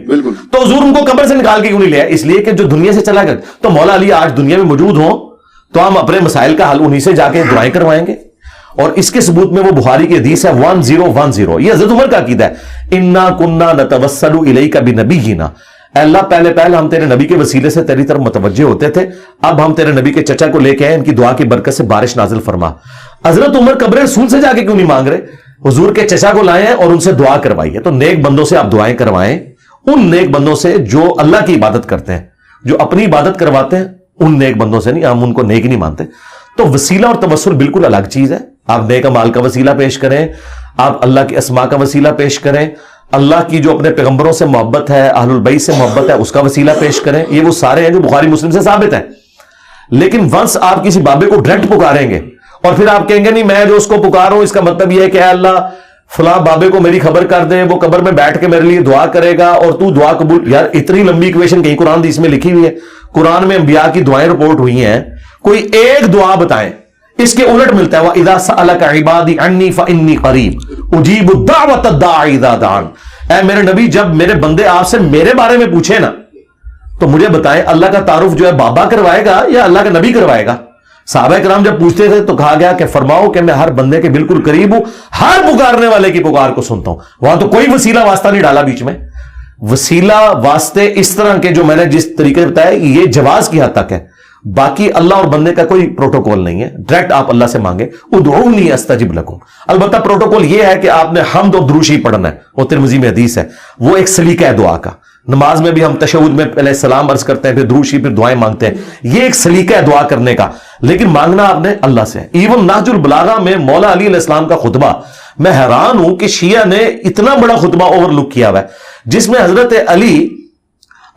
تو حضور ان کو قبر سے نکال کے کیوں نہیں لیا؟ اس لیے کہ جو دنیا سے چلا گیا. تو مولا علی آج دنیا میں موجود ہوں تو ہم اپنے مسائل کا حل انہی سے جا کے دعائیں کروائیں گے. اور اس کے ثبوت میں وہ بخاری کی حدیث ہے 1010, یہ حضرت عمر کا عقیدہ ہے, انا کننا نتوسل الیک بنبینا, اے اللہ پہلے ہم تیرے نبی کے وسیلے سے تیری طرف متوجہ ہوتے تھے, اب ہم تیرے نبی کے چچا کو لے کے آئے, ان کی دعا کی برکت سے بارش نازل فرما. حضرت عمر قبر رسول سے جا کے کیوں نہیں مانگ رہے؟ حضور کے چچا کو لائے ہیں اور ان سے دعا کروائی ہے. تو نیک بندوں سے آپ دعائیں کروائیں, ان نیک بندوں سے جو اللہ کی عبادت کرتے ہیں, جو اپنی عبادت کرواتے ہیں, ان نیک بندوں سے نہیں. ہم ان کو نیک نہیں مانتے. تو وسیلہ اور توسل بالکل الگ چیز ہے. آپ نیک اعمال کا وسیلہ پیش کریں, آپ اللہ کے اسماء کا وسیلہ پیش کریں, اللہ کی جو اپنے پیغمبروں سے محبت ہے, اہل البیت سے محبت ہے, اس کا وسیلہ پیش کریں. یہ وہ سارے ہیں جو بخاری مسلم سے ثابت ہیں. لیکن ونس آپ کسی بابے کو ڈائریکٹ پکاریں گے اور پھر آپ کہیں گے نہیں میں جو اس کو پکاروں اس کا مطلب یہ ہے کہ اے اللہ فلاں بابے کو میری خبر کر دیں, وہ قبر میں بیٹھ کے میرے لیے دعا کرے گا اور تو دعا قبول. یار اتنی لمبی ایکویشن کہیں قرآن حدیث میں لکھی ہوئی ہے, قرآن میں انبیاء کی دعائیں رپورٹ ہوئی ہیں, کوئی ایک دعا بتائیں. اس کے الٹ ملتا ہے وَإِذَا سَأَلَكَ عِبَادِي عَنِّي فَإِنِّي قَرِيبٌ أُجِيبُ الدَّعْوَةَ الدَّاعِ إِذَا دَعَانِ. اے میرے نبی جب میرے بندے آپ سے میرے بارے میں پوچھے نا تو مجھے بتائیں اللہ کا تعارف جو ہے بابا کروائے گا یا اللہ کا نبی کروائے گا؟ صحابہ کرام جب پوچھتے تھے تو کہا گیا کہ فرماؤ کہ میں ہر بندے کے بالکل قریب ہوں, ہر پکارنے والے کی پکار کو سنتا ہوں. وہاں تو کوئی وسیلہ واسطہ نہیں ڈالا بیچ میں. وسیلہ واسطے اس طرح کے جو میں نے جس طریقے سے بتایا یہ جواز کی حد تک ہے, باقی اللہ اور بندے کا کوئی پروٹوکول نہیں ہے. ڈائریکٹ آپ اللہ سے مانگے ادعونی استجب لکم. البتہ پروٹوکول یہ ہے کہ آپ نے حمد و دروشی پڑھنا ہے, وہ ترمذی میں حدیث ہے, وہ ایک سلیقہ ہے دعا کا. نماز میں بھی ہم تشہد میں پہلے سلام عرض کرتے ہیں, پھر دروشی, پھر دعائیں مانگتے ہیں. یہ ایک سلیقہ ہے دعا کرنے کا, لیکن مانگنا آپ نے اللہ سے. ایون نہج البلاغہ میں مولا علی علیہ السلام کا خطبہ, میں حیران ہوں کہ شیعہ نے اتنا بڑا خطبہ اوور لک کیا ہوا ہے جس میں حضرت علی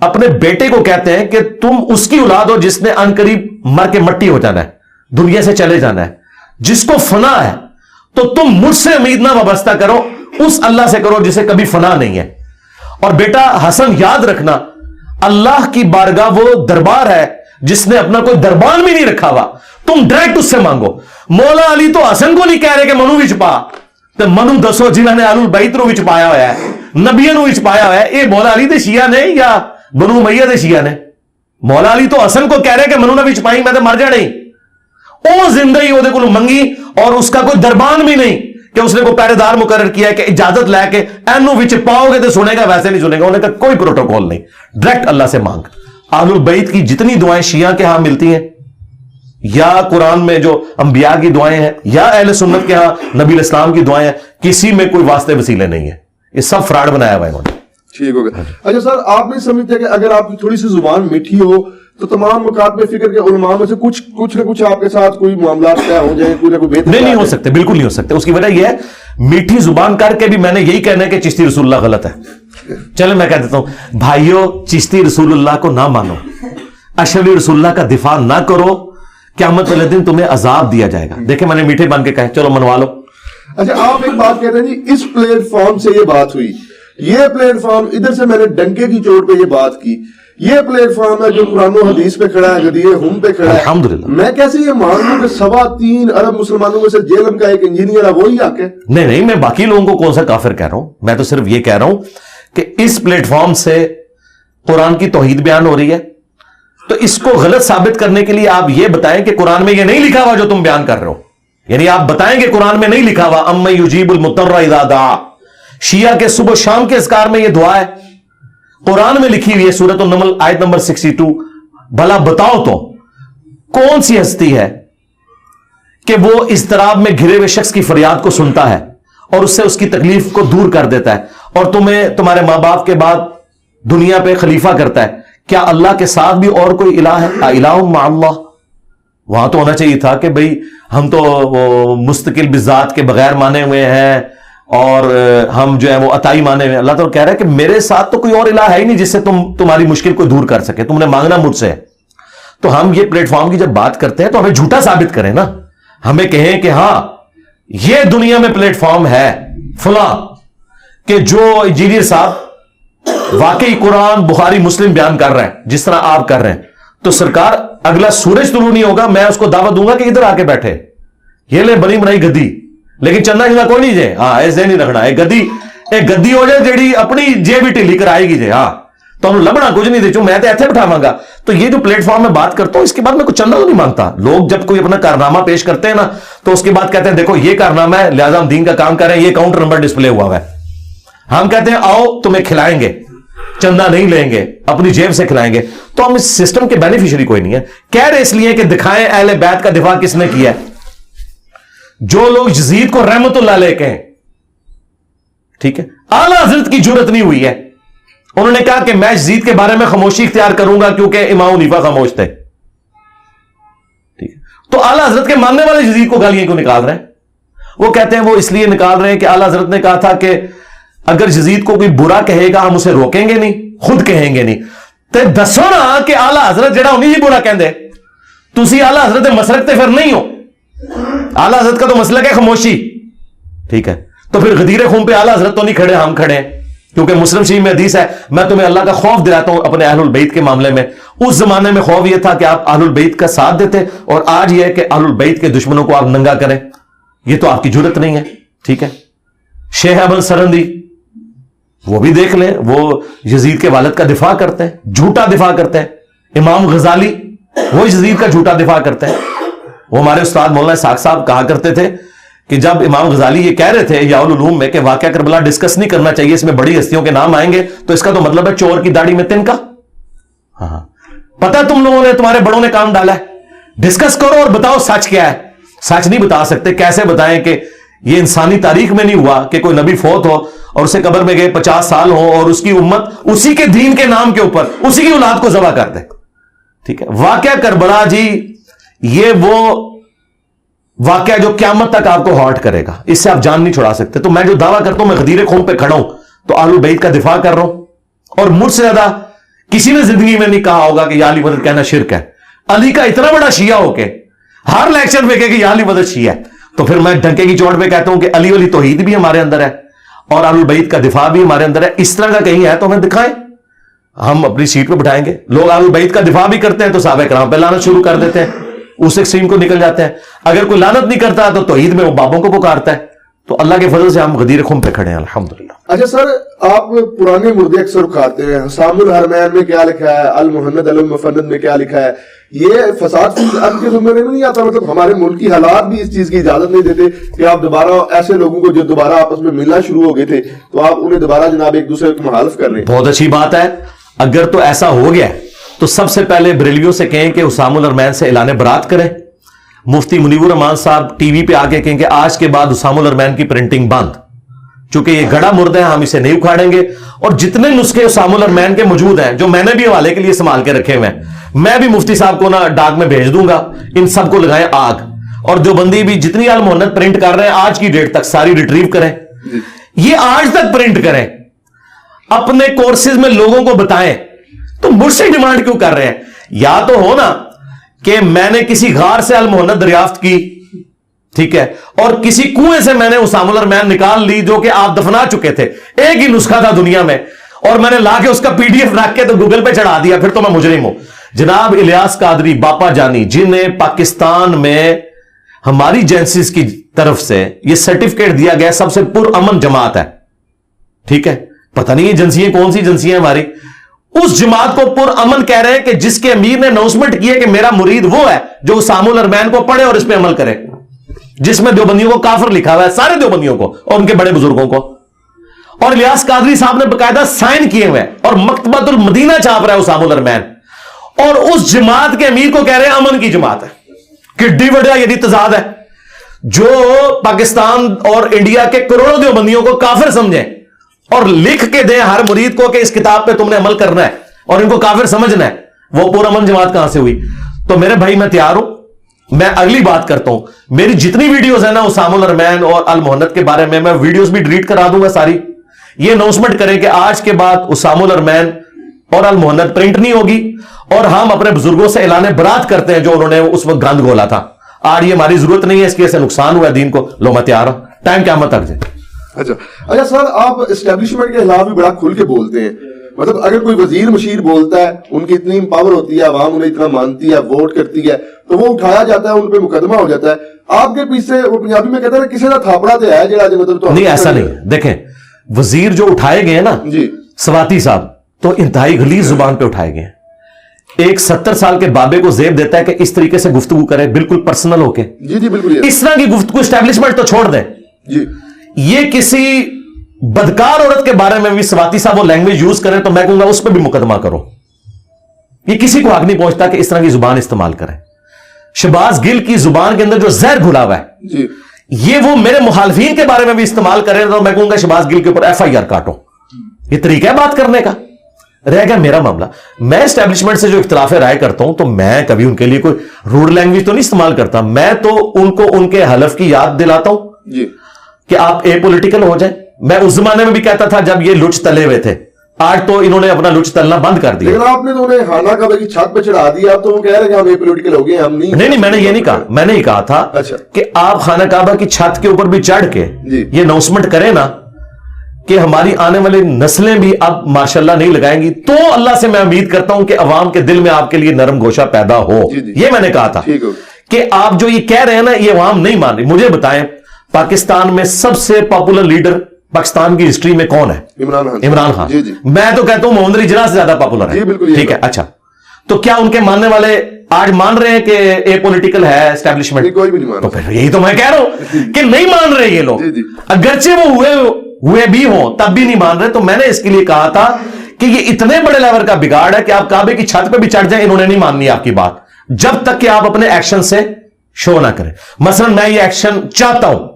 اپنے بیٹے کو کہتے ہیں کہ تم اس کی اولاد ہو جس نے ان قریب مر کے مٹی ہو جانا ہے, دنیا سے چلے جانا ہے, جس کو فنا ہے, تو تم مجھ سے امید نہ وابستہ کرو, اس اللہ سے کرو جسے کبھی فنا نہیں ہے. اور بیٹا حسن یاد رکھنا, اللہ کی بارگاہ وہ دربار ہے جس نے اپنا کوئی دربان بھی نہیں رکھا ہوا, تم ڈائریکٹ اس سے مانگو. مولا علی تو حسن کو نہیں کہہ رہے کہ منو وچ پا, تو منو دسو جنہوں نے آل البیت نو وچ پایا ہوا ہے, نبیوں نو وچ پایا ہوا ہے, یہ مولا علی دے شیعہ نے یا بنو امیہ دے شیعہ نے؟ مولا علی تو حسن کو کہہ رہے کہ منو نہ وچ پائی, میں تو مر جانا ہی. او زندگی وہ دے کو منگی اور اس کا کوئی دربان بھی نہیں کہ اس نے کوئی پہرے دار مقرر کیا ہے کہ اجازت لے کے اینو وچ پاؤ گے تو سنے گا, ویسے نہیں سنے گا. انہوں نے کہا کوئی پروٹوکول نہیں, ڈائریکٹ اللہ سے مانگ. آل البیت کی جتنی دعائیں شیعہ کے ہاں ملتی ہیں, یا قرآن میں جو انبیاء کی دعائیں ہیں, یا اہل سنت کے ہاں نبی الاسلام کی دعائیں ہیں, کسی میں کوئی واسطے وسیلے نہیں ہیں. یہ سب فراڈ بنایا ہوا ہے انہوں نے. ٹھیک ہو گیا. اچھا سر, آپ نہیں سمجھتے کہ اگر آپ کی تھوڑی سی زبان میٹھی ہو تو تمام مکاتب فکر کے علماء میں سے کچھ نہ کچھ آپ کے ساتھ کوئی معاملات طے ہو جائیں, کوئی نہ کوئی بہتر نہیں ہو سکتے, بالکل نہیں ہو سکتے. اس کی وجہ یہ ہے میٹھی زبان کر کے بھی میں نے یہی کہنا ہے کہ چشتی رسول اللہ غلط ہے. چلے میں کہہ دیتا ہوں, بھائیو چشتی رسول اللہ کو نہ مانو, اشرفی رسول اللہ کا دفاع نہ کرو, قیامت والے دن تمہیں عذاب دیا جائے گا. دیکھیں میں نے میٹھے بن کے کہا, چلو منوا لو. اچھا آپ ایک بات کہہ رہے ہیں جی, اس پلیٹ فارم سے یہ بات ہوئی, یہ پلیٹ فارم ادھر سے میں نے ڈنکے کی چوٹ پہ یہ بات کی, یہ پلیٹ فارم ہے جو قرآن و حدیث پہ کھڑا ہے, غدیر ہم پہ کھڑا ہے. الحمدللہ. میں کیسے یہ مان لوں کہ 3.25 ارب مسلمانوں میں سے جیلم کا ایک انجینئر ہے وہی حق ہے؟ نہیں, میں باقی لوگوں کو کون سا کافر کہہ رہا ہوں, میں تو صرف یہ کہہ رہا ہوں کہ اس پلیٹ فارم سے قرآن کی توحید بیان ہو رہی ہے, تو اس کو غلط ثابت کرنے کے لیے آپ یہ بتائیں کہ قرآن میں یہ نہیں لکھا ہوا جو تم بیان کر رہے ہو. یعنی آپ بتائیں کہ قرآن میں نہیں لکھا ہوا اَمَّن یُجِیبُ الْمُضْطَرَّ اِذَا دَعَا, شیعہ کے صبح شام کے اذکار میں یہ دعا ہے, قرآن میں لکھی ہوئی ہے سورۃ النمل آیت نمبر 62. بھلا بتاؤ تو کون سی ہستی ہے کہ وہ اضطراب میں گھرے ہوئے شخص کی فریاد کو سنتا ہے اور اس سے اس کی تکلیف کو دور کر دیتا ہے, اور تمہیں تمہارے ماں باپ کے بعد دنیا پہ خلیفہ کرتا ہے. کیا اللہ کے ساتھ بھی اور کوئی الہ ہے؟ الہ مع اللہ. وہاں تو ہونا چاہیے تھا کہ بھئی ہم تو مستقل بذات کے بغیر مانے ہوئے ہیں اور ہم جو ہے وہ عطائی مانے ہوئے. اللہ تعالیٰ کہہ رہا ہے کہ میرے ساتھ تو کوئی اور الہ ہے ہی نہیں جس سے تمہاری مشکل کو دور کر سکے, تم نے مانگنا مجھ سے. تو ہم یہ پلیٹ فارم کی جب بات کرتے ہیں تو ہمیں جھوٹا ثابت کریں نا, ہمیں کہیں کہ ہاں یہ دنیا میں پلیٹ فارم ہے فلاں کہ جو انجینئر صاحب واقعی قرآن بخاری مسلم بیان کر رہے ہیں جس طرح آپ کر رہے ہیں, تو سرکار اگلا سورج طلوع نہیں ہوگا میں اس کو دعوت دوں گا کہ ادھر آ کے بیٹھے, یہ لے بنی بنائی گدی, لیکن چندہ جنا کوئی نہیں جے, ہاں ایسے نہیں رکھنا, ایک گدی ہو جائے جیڑی اپنی جے بھی ٹھیلی کرائے گی جے, ہاں تو انہوں لبنا کچھ نہیں دے چوں میں تو ایتھے بٹھاواں گا. تو یہ جو پلیٹ فارم میں بات کرتا ہوں اس کے بعد میں کچھ چندہ تو نہیں مانگتا. لوگ جب کوئی اپنا کارنامہ پیش کرتے ہیں نا تو اس کے بعد کہتے ہیں دیکھو یہ کارنامہ ہے لہذا ہم دین کا کام کر رہے ہیں, یہ کاؤنٹر نمبر ڈسپلے ہوا ہے. ہم کہتے ہیں آؤ تمہیں کھلائیں گے, چندہ نہیں لیں گے, اپنی جیب سے کھلائیں گے. تو ہم اس سسٹم کے بینیفیشری کوئی نہیں ہے. کہہ رہے اس لیے کہ دکھائیں اہل بیت کا دفاع کس نے کیا ہے. جو لوگ یزید کو رحمت اللہ علیہ کہیں, ٹھیک ہے, اعلیٰ حضرت کی جرت نہیں ہوئی ہے, انہوں نے کہا کہ میں یزید کے بارے میں خاموشی اختیار کروں گا کیونکہ امام حنیفہ خاموش تھے. ٹھیک ہے, تو اعلیٰ حضرت کے ماننے والے یزید کو گالیاں کیوں نکال رہے ہیں؟ وہ کہتے ہیں وہ اس لیے نکال رہے ہیں کہ اعلیٰ حضرت نے کہا تھا کہ اگر یزید کو کوئی برا کہے گا ہم اسے روکیں گے نہیں, خود کہیں گے نہیں. تو دسو نا کہ اعلیٰ حضرت جڑا انہیں ہی برا کہہ دے, تسی اعلیٰ حضرت مسلک تے پھر نہیں ہو. اعلیٰ حضرت کا تو مسلک ہے خاموشی, ٹھیک ہے, تو پھر غدیر خون پہ اعلیٰ حضرت تو نہیں کھڑے, ہم کھڑے ہیں. کیونکہ مسلم شریف میں حدیث ہے میں تمہیں اللہ کا خوف دلاتا ہوں اپنے اہل البیت کے معاملے میں. اس زمانے میں خوف یہ تھا کہ آپ اہل البیت کا ساتھ دیتے, اور آج یہ ہے کہ اہل البیت کے دشمنوں کو آپ ننگا کریں. یہ تو آپ کی جرت نہیں ہے. ٹھیک ہے, شیخ احمد سرندی وہ بھی دیکھ لیں, وہ یزید کے والد کا دفاع کرتے ہیں, جھوٹا دفاع کرتے ہیں. امام غزالی وہ یزید کا جھوٹا دفاع کرتے ہیں. وہ ہمارے استاد مولانا اسحاق صاحب کہا کرتے تھے کہ جب امام غزالی یہ کہہ رہے تھے یا العلوم میں کہ واقعہ کربلا ڈسکس نہیں کرنا چاہیے, اس میں بڑی ہستیوں کے نام آئیں گے, تو اس کا تو مطلب ہے چور کی داڑھی میں تنکا. ہاں پتہ تم لوگوں نے, تمہارے بڑوں نے کام ڈالا ہے, ڈسکس کرو اور بتاؤ سچ کیا ہے. سچ نہیں بتا سکتے, کیسے بتائیں کہ یہ انسانی تاریخ میں نہیں ہوا کہ کوئی نبی فوت ہو اور اسے قبر میں گئے 50 سال ہو اور اس کی امت اسی کے دین کے نام کے اوپر اسی کی اولاد کو ذبح کر دے. ٹھیک ہے, واقعہ کربلا جی یہ وہ واقعہ جو قیامت تک آپ کو ہارٹ کرے گا, اس سے آپ جان نہیں چھڑا سکتے. تو میں جو دعویٰ کرتا ہوں میں غدیر خون پہ کھڑا ہوں تو اہل بیت کا دفاع کر رہا ہوں, اور مجھ سے زیادہ کسی نے زندگی میں نہیں کہا ہوگا کہ یا علی مدد کہنا شرک ہے. علی کا اتنا بڑا شیعہ ہو کے ہر لیکچر میں کہے کہ یا علی مدد شیعہ ہے, تو پھر میں ڈنکے کی چوٹ پہ کہتا ہوں کہ علی والی توحید بھی ہمارے اندر ہے اور اہل بیت کا دفاع بھی ہمارے اندر ہے. اس طرح کا کہیں ہے تو ہمیں دکھائیں, ہم اپنی سیٹ پہ بٹھائیں گے. لوگ اہل بیت کا دفاع بھی کرتے ہیں تو صحابہ کرام پہ لعنت شروع کر دیتے ہیں, اس ایکسٹریم کو نکل جاتے ہیں. اگر کوئی لعنت نہیں کرتا تو توحید میں وہ بابوں کو پکارتا ہے. تو اللہ کے فضل سے ہم غدیر خم پہ کھڑے ہیں الحمدللہ. اچھا سر, آپ پرانے مردے اکثر اٹھاتے ہیں, حسام الحرمین میں کیا لکھا ہے, المہند المفند میں کیا لکھا ہے, یہ فساد اب کے زمانے میں نہیں آتا. مطلب ہمارے ملک کی حالات بھی اس چیز کی اجازت نہیں دیتے کہ آپ دوبارہ ایسے لوگوں کو جو دوبارہ آپس میں ملنا شروع ہو گئے تھے تو آپ انہیں دوبارہ جناب ایک دوسرے کو مخالف کر رہے ہیں. بہت اچھی بات ہے. اگر تو ایسا ہو گیا تو سب سے پہلے بریلویوں سے کہیں کہ حسام الحرمین سے اعلان برات کریں. مفتی منیب الرحمان صاحب ٹی وی پہ آ کے کہیں کہ آج کے بعد حسام الحرمین کی پرنٹنگ بند, چونکہ یہ گڑا مردہ ہے, ہم اسے نہیں اکھاڑیں گے. اور جتنے نسخے حسام الحرمین کے موجود ہیں جو میں نے بھی حوالے کے لیے استعمال کے رکھے ہوئے ہیں, میں بھی مفتی صاحب کو نا ڈاک میں بھیج دوں گا, ان سب کو لگائیں آگ. اور جو بندی بھی جتنی المہند پرنٹ کر رہے ہیں آج کی ڈیٹ تک ساری ریٹریو کریں, یہ آج تک پرنٹ کریں, اپنے کورسز میں لوگوں کو بتائیں. تو مجھ سے ڈیمانڈ کیوں کر رہے ہیں؟ یا تو ہو نا کہ میں نے کسی غار سے المہند دریافت کی, ٹھیک ہے, اور کسی کنویں سے میں نے حسام الحرمین نکال لی جو کہ آپ دفنا چکے تھے, ایک ہی نسخہ تھا دنیا میں, اور میں نے لا کے اس کا پی ڈی ایف رکھ کے تو گوگل پہ چڑھا دیا, پھر تو میں مجرم ہوں. جناب الیاس قادری باپا جانی, جنہیں پاکستان میں ہماری ایجنسیز کی طرف سے یہ سرٹیفکیٹ دیا گیا سب سے پرامن جماعت ہے, ٹھیک ہے, پتہ نہیں ایجنسیاں کون سی ایجنسیاں ہماری, اس جماعت کو پرامن کہہ رہے ہیں کہ جس کے امیر نے اناؤنسمنٹ کی ہے کہ میرا مرید وہ ہے جو حسام الحرمین کو پڑھے اور اس پہ عمل کرے, جس میں دیوبندیوں کو کافر لکھا ہوا ہے, سارے دیوبندیوں کو اور ان کے بڑے بزرگوں کو. اور الیاس قادری صاحب نے باقاعدہ سائن کیے ہوئے اور مکتبۃ المدینہ چھاپ رہا ہے حسام الحرمین, اور اس جماعت کے امیر کو کہہ رہے ہیں امن کی جماعت ہے. کڈی وڈیا یہ تضاد ہے, جو پاکستان اور انڈیا کے کروڑوں دیوبندیوں کو کافر سمجھیں اور لکھ کے دیں ہر مرید کو کہ اس کتاب پہ تم نے عمل کرنا ہے اور ان کو کافر سمجھنا ہے, وہ پرامن جماعت کہاں سے ہوئی؟ تو میرے بھائی میں تیار ہوں, میں اگلی بات کرتا ہوں. میری جتنی ویڈیوز ہیں نا حسام الحرمین اور المہند کے بارے میں ویڈیوز بھی ڈیلیٹ کرا دوں گا ساری. یہ اناؤنسمنٹ کریں کہ آج کے بعد حسام الحرمین اور المہند پرنٹ نہیں ہوگی, اور ہم اپنے بزرگوں سے اعلان برات کرتے ہیں جو انہوں نے اس وقت گند گولا تھا. آج یہ ہماری ضرورت نہیں ہے, اس کی سے نقصان ہوا ہے دین کو. لو میں تیار ہوں, ٹائم قیامت تک جائے. اچھا سر, آپ اسٹیبلشمنٹ کے خلاف بھی بڑا کھل کے بولتے ہیں. مطلب اگر کوئی وزیر مشیر بولتا ہے, ان کی اتنی پاور ہوتی ہے, عوام انہیں اتنا مانتی ہے, ووٹ کرتی ہے, تو وہ اٹھایا جاتا ہے, ان پہ مقدمہ ہو جاتا ہے. آپ کے پیچھے وہ پنجابی میں کہتے ہیں کسی کا تھاپڑا تو ہے جڑا, مطلب نہیں ایسا نہیں. دیکھیں وزیر جو اٹھائے گئے نا جی سواتی صاحب, تو انتہائی غلیظ زبان پہ اٹھائے گئے. ایک 70 سال کے بابے کو زیب دیتا ہے کہ اس طریقے سے گفتگو کرے, بالکل پرسنل ہو کے. جی جی بالکل. اس طرح کی گفتگو اسٹیبلشمنٹ تو چھوڑ دیں. جی یہ کسی بدکار عورت کے بارے میں بھی سواتی صاحب وہ لینگویج یوز کریں تو میں کہوں گا اس پہ بھی مقدمہ کرو. یہ کسی کو حق نہیں پہنچتا کہ اس طرح کی زبان استعمال کریں. شہباز گل کی زبان کے اندر جو زہر گھلا ہوا ہے جی, یہ وہ میرے مخالفین کے بارے میں بھی استعمال کریں تو میں کہوں گا شہباز گل کے اوپر FIR کاٹو. یہ طریقہ ہے بات کرنے کا. رہ گیا میرا معاملہ, میں اسٹیبلشمنٹ سے جو اختلاف رائے کرتا ہوں تو میں کبھی ان کے لیے کوئی روڈ لینگویج تو نہیں استعمال کرتا. میں تو ان کو ان کے حلف کی یاد دلاتا ہوں جی کہ آپ اے پولیٹیکل ہو جائیں. میں اس زمانے میں بھی کہتا تھا جب یہ لچ تلے ہوئے تھے, آج تو انہوں نے اپنا لچ تلنا بند کر دیا. لیکن آپ نے تو انہیں خانہ کعبہ کی چھت پہ چڑھا دیا, اب تو وہ کہہ رہے ہیں کہ ہم اے پولیٹیکل ہو گئے, ہم نہیں. میں نے یہ نہیں کہا, میں نے یہ کہا تھا کہ آپ خانہ کعبہ کی چھت کے اوپر بھی چڑھ کے یہ اناؤنسمنٹ کریں نا کہ ہماری آنے والی نسلیں بھی اب ماشاءاللہ نہیں لگائیں گی, تو اللہ سے میں امید کرتا ہوں کہ عوام کے دل میں آپ کے لیے نرم گوشہ پیدا ہو. یہ میں نے کہا تھا کہ آپ جو یہ کہہ رہے ہیں نا یہ عوام نہیں مان رہی. مجھے بتائیں پاکستان میں سب سے پاپولر لیڈر پاکستان کی ہسٹری میں کون ہے؟ عمران خان. میں تو کہتا ہوں محمد علی جناح سے زیادہ پاپولر ہے. ٹھیک ہے, اچھا تو کیا ان کے ماننے والے آج مان رہے ہیں کہ اے پولیٹیکل ہے اسٹیبلشمنٹ؟ کوئی بھی نہیں مان. تو پھر یہی تو میں کہہ رہا ہوں کہ نہیں مان رہے یہ لوگ, اگرچہ وہ ہوئے بھی ہوں تب بھی نہیں مان رہے. تو میں نے اس کے لیے کہا تھا کہ یہ اتنے بڑے لیول کا بگاڑ ہے کہ آپ کعبے کی چھت پہ بھی چڑھ جائیں, انہوں نے نہیں ماننی آپ کی بات جب تک کہ آپ اپنے ایکشن سے شو نہ کریں. مثلا میں یہ ایکشن چاہتا ہوں